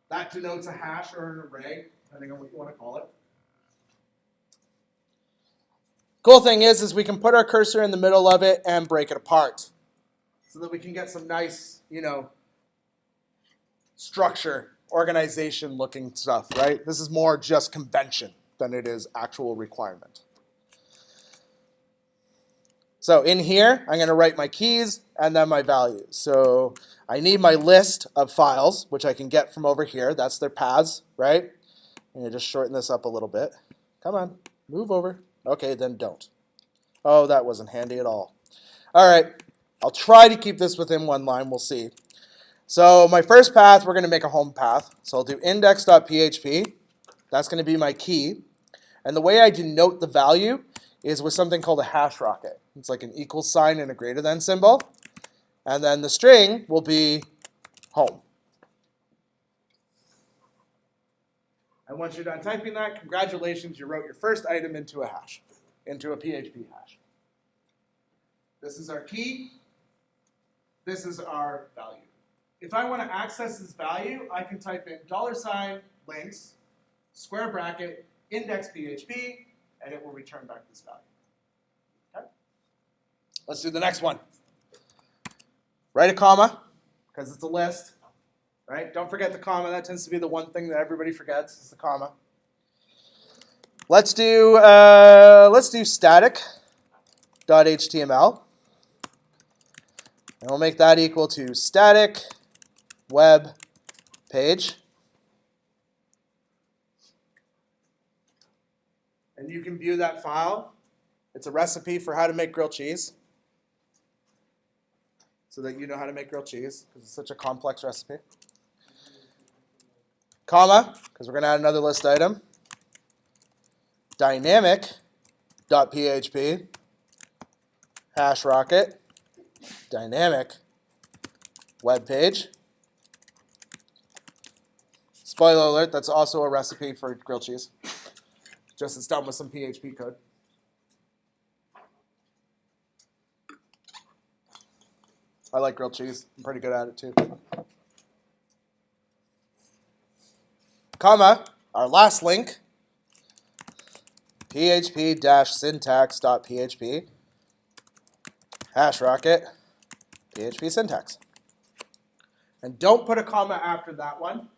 That denotes a hash or an array, depending on what you want to call it. Cool thing is we can put our cursor in the middle of it and break it apart so that we can get some nice, structure, organization looking stuff, right? This is more just convention than it is actual requirement. So in here, I'm going to write my keys and then my values. So I need my list of files, which I can get from over here. That's their paths, right? I'm going to just shorten this up a little bit. Come on, move over. Okay, then don't. Oh, that wasn't handy at all. All right, I'll try to keep this within 1 line. We'll see. So my first path, we're going to make a home path. So I'll do index.php. That's going to be my key. And the way I denote the value is with something called a hash rocket. It's like an equal sign and a greater than symbol. And then the string will be home. And once you're done typing that, congratulations, you wrote your first item into a hash, into a PHP hash. This is our key. This is our value. If I want to access this value, I can type in $links, square bracket, index PHP, and it will return back this value. Okay? Let's do the next one. Write a comma, because it's a list. Right? Don't forget the comma. That tends to be the one thing that everybody forgets, is the comma. Let's do static.html. And we'll make that equal to static web page. And you can view that file. It's a recipe for how to make grilled cheese, so that you know how to make grilled cheese, because it's such a complex recipe. Comma, because we're going to add another list item. Dynamic.php, hash rocket, dynamic web page. Spoiler alert, that's also a recipe for grilled cheese. Just it's done with some PHP code. I like grilled cheese. I'm pretty good at it too. Comma, our last link, php-syntax.php, hash rocket, php syntax. And don't put a comma after that one.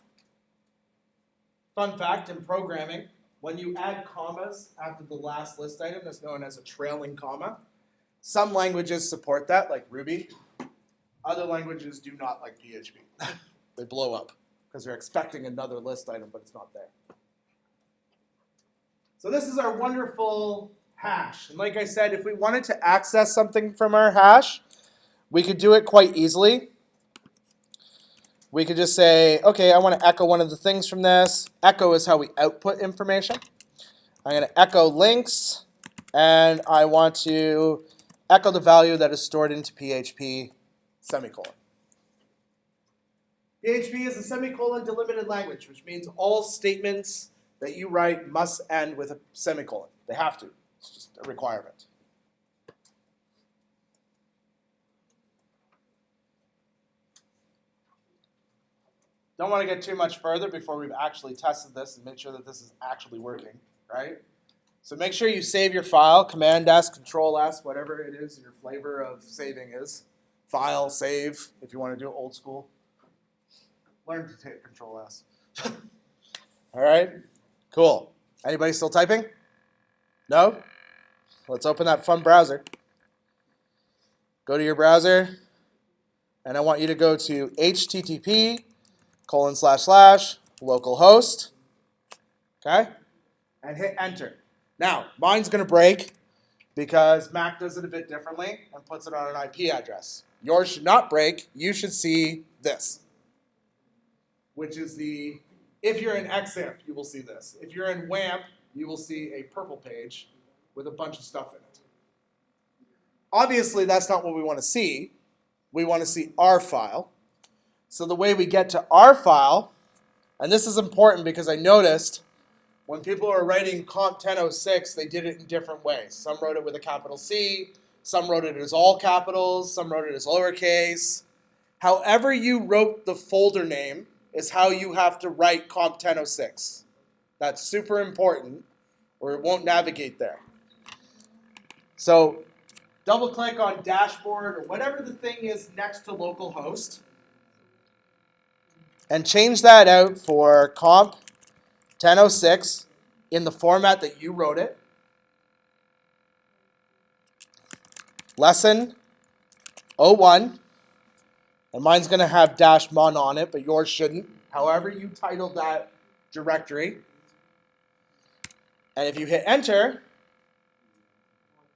Fun fact, in programming, when you add commas after the last list item, that's known as a trailing comma. Some languages support that, like Ruby. Other languages do not, like PHP. They blow up because they're expecting another list item, but it's not there. So this is our wonderful hash. And like I said, if we wanted to access something from our hash, we could do it quite easily. We could just say, okay, I want to echo one of the things from this. Echo is how we output information. I'm going to echo links, and I want to echo the value that is stored into PHP, semicolon. PHP is a semicolon delimited language, which means all statements that you write must end with a semicolon. They have to. It's just a requirement. Don't want to get too much further before we've actually tested this and make sure that this is actually working, right? So make sure you save your file, Command-S, Control-S, whatever it is your flavor of saving is. File, save, if you want to do it old school. Learn to take Control-S. All right, cool. Anybody still typing? No? Let's open that fun browser. Go to your browser, and I want you to go to http://localhost, okay? And hit enter. Now, mine's going to break because Mac does it a bit differently and puts it on an IP address. Yours should not break. You should see this, which is the, if you're in Xampp, you will see this. If you're in Xampp, you will see a purple page with a bunch of stuff in it. Obviously, that's not what we want to see. We want to see our file. So the way we get to our file, and this is important because I noticed when people are writing COMP-1006, they did it in different ways. Some wrote it with a capital C, some wrote it as all capitals, some wrote it as lowercase. However you wrote the folder name is how you have to write COMP-1006. That's super important, or it won't navigate there. So double click on dashboard or whatever the thing is next to localhost and change that out for COMP-1006 in the format that you wrote it. Lesson 01, and mine's going to have -mon on it, but yours shouldn't. However you titled that directory. And if you hit enter,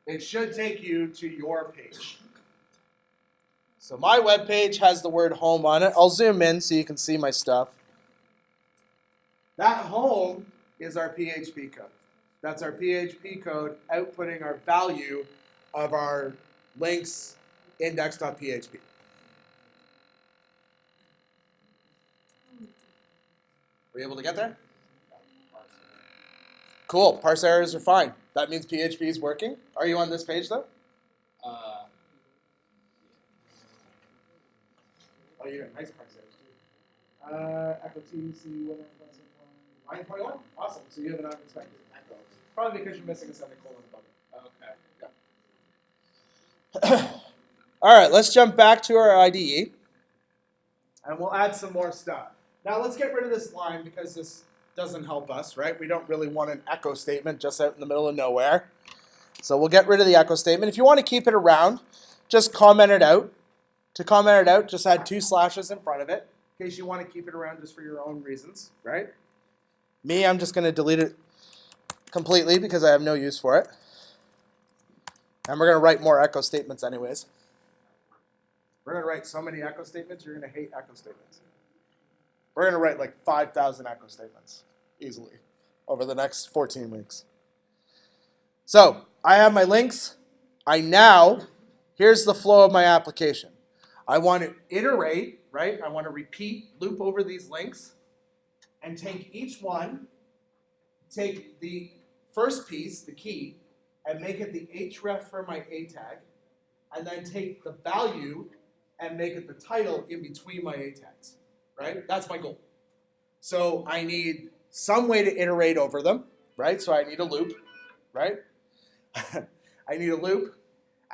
it should take you to your page. So my web page has the word home on it. I'll zoom in so you can see my stuff. That home is our PHP code. That's our PHP code outputting our value of our links index.php. Were you able to get there? Cool. Parse errors are fine. That means PHP is working. Are you on this page, though? Oh, you got nice parse errors, too. Echo TC, 9.1? Awesome. So you have an unexpected echo. Probably because you're missing a semicolon above it. Okay. Yeah. All right, let's jump back to our IDE. And we'll add some more stuff. Now let's get rid of this line because this doesn't help us, right? We don't really want an echo statement just out in the middle of nowhere. So we'll get rid of the echo statement. If you want to keep it around, just comment it out. To comment it out, just add 2 slashes in front of it, in case you want to keep it around just for your own reasons, right? Me, I'm just going to delete it completely because I have no use for it. And we're going to write more echo statements anyways. We're going to write so many echo statements, you're going to hate echo statements. We're going to write like 5,000 echo statements easily over the next 14 weeks. So I have my links. Here's the flow of my application. I want to iterate, right? I want to repeat, loop over these links, and take each one, take the first piece, the key, and make it the href for my A tag, and then take the value and make it the title in between my A tags, right? That's my goal. So I need some way to iterate over them, right? So I need a loop, right? I need a loop,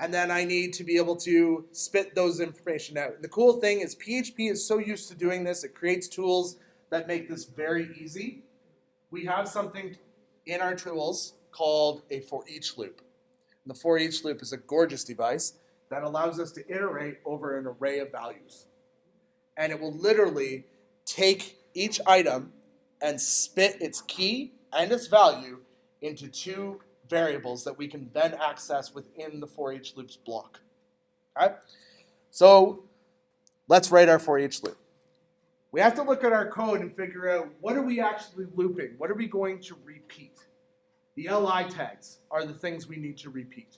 and then I need to be able to spit those information out. And the cool thing is PHP is so used to doing this, it creates tools that make this very easy. We have something in our tools called a for each loop. And the for each loop is a gorgeous device that allows us to iterate over an array of values. And it will literally take each item and spit its key and its value into 2 variables that we can then access within the for each loops block. Okay? So let's write our for each loop. We have to look at our code and figure out what are we actually looping? What are we going to repeat? The li tags are the things we need to repeat.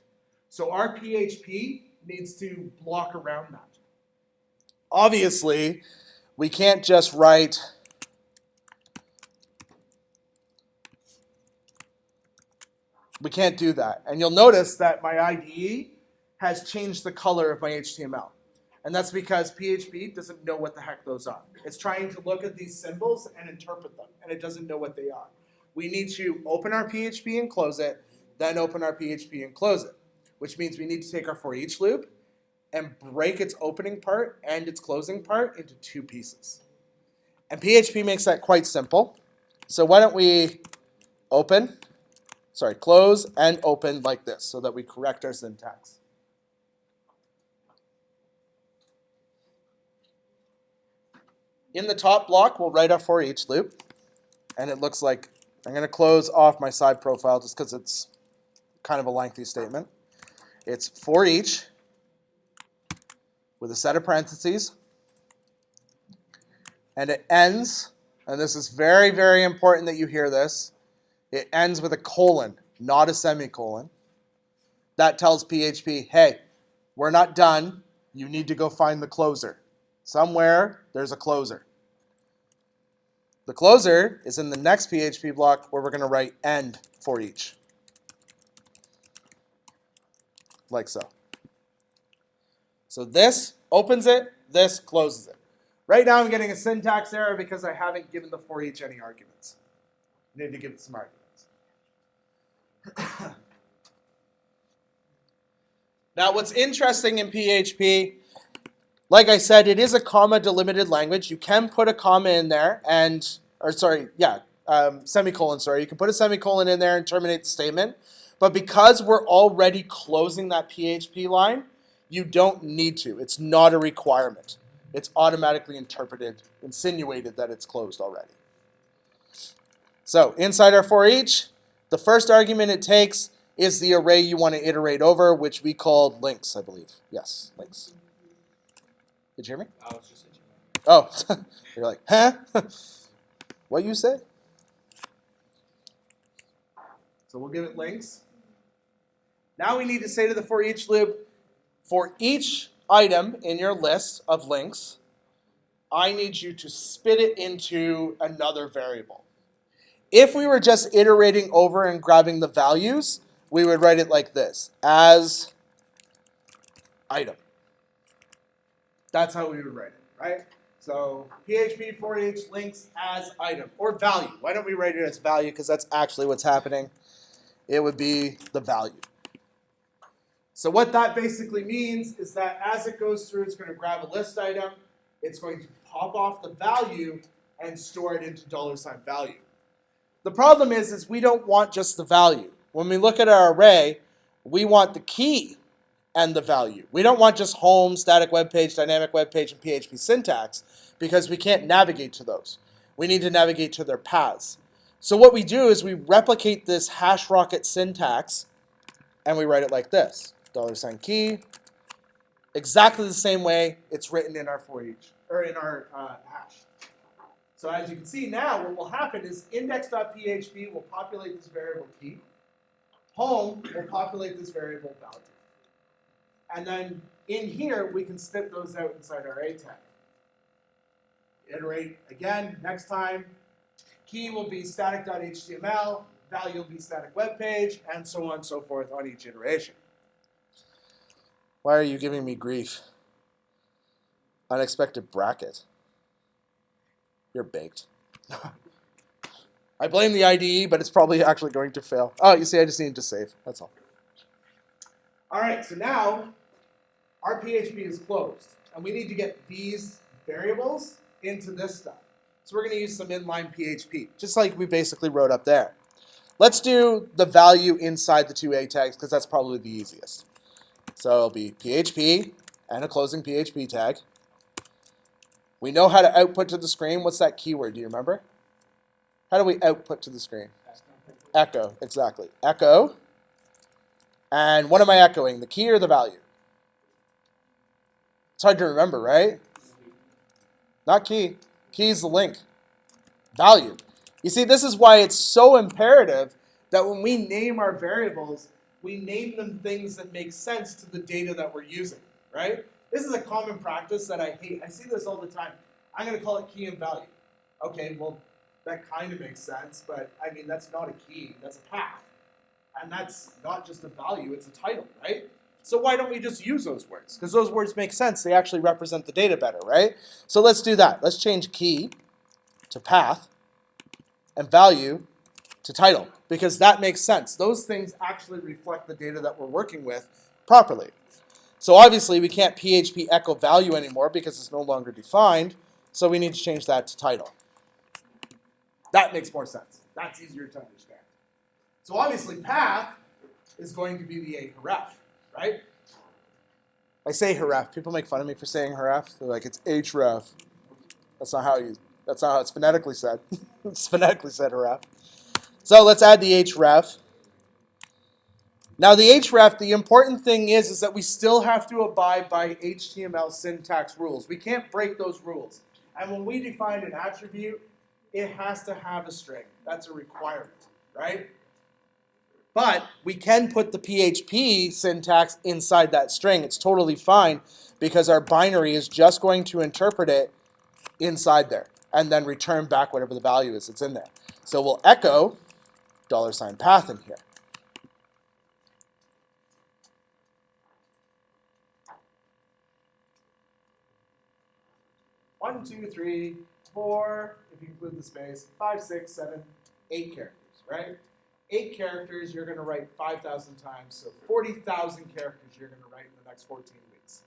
So our PHP needs to block around that. Obviously, we can't just write we can't do that. And you'll notice that my IDE has changed the color of my HTML. And that's because PHP doesn't know what the heck those are. It's trying to look at these symbols and interpret them, and it doesn't know what they are. We need to open our PHP and close it, then open our PHP and close it, which means we need to take our for each loop and break its opening part and its closing part into 2 pieces. And PHP makes that quite simple. So why don't we close and open like this so that we correct our syntax. In the top block, we'll write our for each loop. And it looks like, I'm going to close off my side profile just because it's kind of a lengthy statement. It's for each with a set of parentheses. And it ends, and this is very, very important that you hear this, it ends with a colon, not a semicolon. That tells PHP, hey, we're not done. You need to go find the closer. Somewhere, there's a closer. The closer is in the next PHP block where we're going to write end for each. Like so. So this opens it, this closes it. Right now I'm getting a syntax error because I haven't given the for each any arguments. I need to give it some arguments. Now what's interesting in PHP, like I said, it is a comma delimited language. You can put a comma in there semicolon, you can put a semicolon in there and terminate the statement. But because we're already closing that PHP line, you don't need to. It's not a requirement. It's automatically insinuated that it's closed already. So inside our for each, the first argument it takes is the array you want to iterate over, which we called links, I believe. Yes, links. Did you hear me?
I was just
Oh, you're like, huh? What you say? So we'll give it links. Now we need to say to the for each loop, for each item in your list of links, I need you to spit it into another variable. If we were just iterating over and grabbing the values, we would write it like this, as item. That's how we would write it, right? So PHP for each links as item, or value. Why don't we write it as value? Because that's actually what's happening. It would be the value. So what that basically means is that as it goes through, it's going to grab a list item. It's going to pop off the value and store it into $value. The problem is we don't want just the value. When we look at our array, we want the key and the value. We don't want just home, static web page, dynamic web page, and PHP syntax because we can't navigate to those. We need to navigate to their paths. So what we do is we replicate this hash rocket syntax and we write it like this. $key, exactly the same way it's written in our for each, or in our hash. So as you can see now, what will happen is index.php will populate this variable key. Home will populate this variable value. And then in here, we can spit those out inside our A tag. Iterate again. Next time, key will be static.html, value will be static web page, and so on and so forth on each iteration. Why are you giving me grief? Unexpected bracket. You're baked. I blame the IDE, but it's probably actually going to fail. Oh, you see, I just need to save. That's all. All right, so now our PHP is closed, and we need to get these variables into this stuff. So we're going to use some inline PHP, just like we basically wrote up there. Let's do the value inside the two A tags, because that's probably the easiest. So it'll be PHP and a closing PHP tag. We know how to output to the screen. What's that keyword? Do you remember? How do we output to the screen? Echo, exactly. Echo. And what am I echoing, the key or the value? It's hard to remember, right? Not key. Key is the link. Value. You see, this is why it's so imperative that when we name our variables, we name them things that make sense to the data that we're using, right? This is a common practice that I hate. I see this all the time. I'm going to call it key and value. Okay, well, that kind of makes sense, but I mean, that's not a key, that's a path. And that's not just a value, it's a title, right? So why don't we just use those words? Because those words make sense. They actually represent the data better, right? So let's do that. Let's change key to path and value to title, because that makes sense. Those things actually reflect the data that we're working with properly. So obviously we can't PHP echo value anymore because it's no longer defined, so we need to change that to title. That makes more sense. That's easier to understand. So obviously path is going to be the a href, right? I say href. People make fun of me for saying href. They're like, it's href. That's not how it's phonetically said. It's phonetically said href. So let's add the href. Now the href, the important thing is that we still have to abide by HTML syntax rules. We can't break those rules. And when we define an attribute, it has to have a string. That's a requirement, right? But we can put the PHP syntax inside that string. It's totally fine because our binary is just going to interpret it inside there and then return back whatever the value is that's in there. So we'll echo $path in here. One, two, three, 4, if you include the space, 5, 6, 7, 8 characters, right? 8 characters you're going to write 5,000 times, so 40,000 characters you're going to write in the next 14 weeks.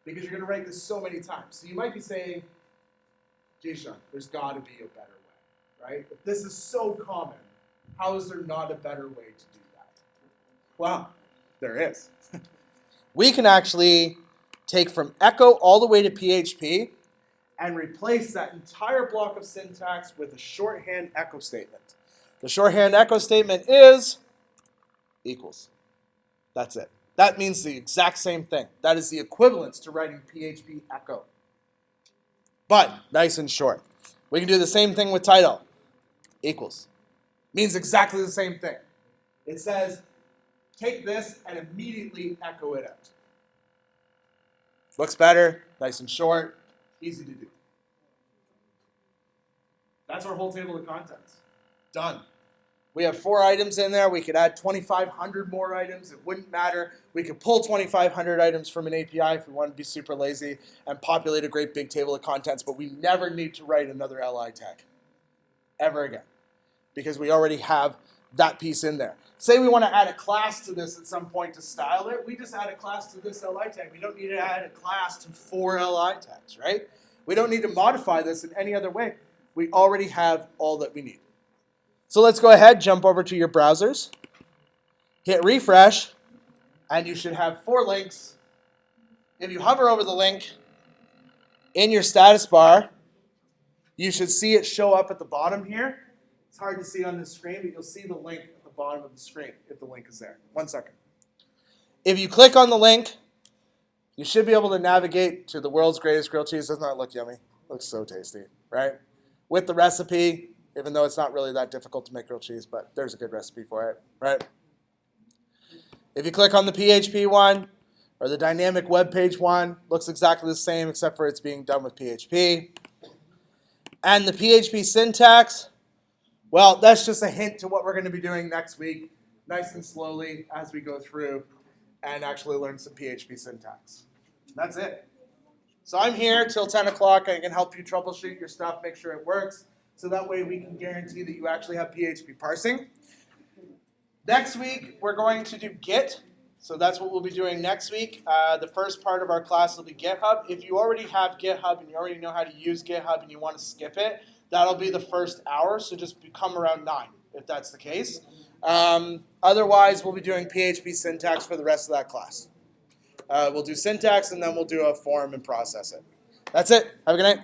Because you're going to write this so many times. So you might be saying, gee, Sean, there's got to be a better way, right? If this is so common, how is there not a better way to do that? Well, there is. We can actually take from echo all the way to PHP and replace that entire block of syntax with a shorthand echo statement. The shorthand echo statement is equals. That's it. That means the exact same thing. That is the equivalence to writing PHP echo. But nice and short. We can do the same thing with title. Equals. Means exactly the same thing. It says, take this and immediately echo it out. Looks better, nice and short, easy to do. That's our whole table of contents. Done. We have 4 items in there. We could add 2,500 more items. It wouldn't matter. We could pull 2,500 items from an API if we wanted to be super lazy and populate a great big table of contents, but we never need to write another LI tag ever again because we already have that piece in there. Say we want to add a class to this at some point to style it. We just add a class to this LI tag. We don't need to add a class to 4 LI tags, right? We don't need to modify this in any other way. We already have all that we need. So let's go ahead, jump over to your browsers, hit refresh, and you should have 4 links. If you hover over the link in your status bar, you should see it show up at the bottom here. It's hard to see on the screen, but you'll see the link at the bottom of the screen if the link is there. 1 second. If you click on the link, you should be able to navigate to the world's greatest grilled cheese. Doesn't that look yummy? Looks so tasty, right? With the recipe, even though it's not really that difficult to make grilled cheese, but there's a good recipe for it, right? If you click on the PHP one, or the dynamic web page one, looks exactly the same except for it's being done with PHP. And the PHP syntax, well, that's just a hint to what we're going to be doing next week, nice and slowly as we go through and actually learn some PHP syntax. That's it. So I'm here till 10 o'clock. I can help you troubleshoot your stuff, make sure it works, so that way we can guarantee that you actually have PHP parsing. Next week, we're going to do Git. So that's what we'll be doing next week. The first part of our class will be GitHub. If you already have GitHub and you already know how to use GitHub and you want to skip it, that'll be the first hour. So just come around 9 if that's the case. Otherwise, we'll be doing PHP syntax for the rest of that class. We'll do syntax and then we'll do a form and process it. That's it. Have a good night.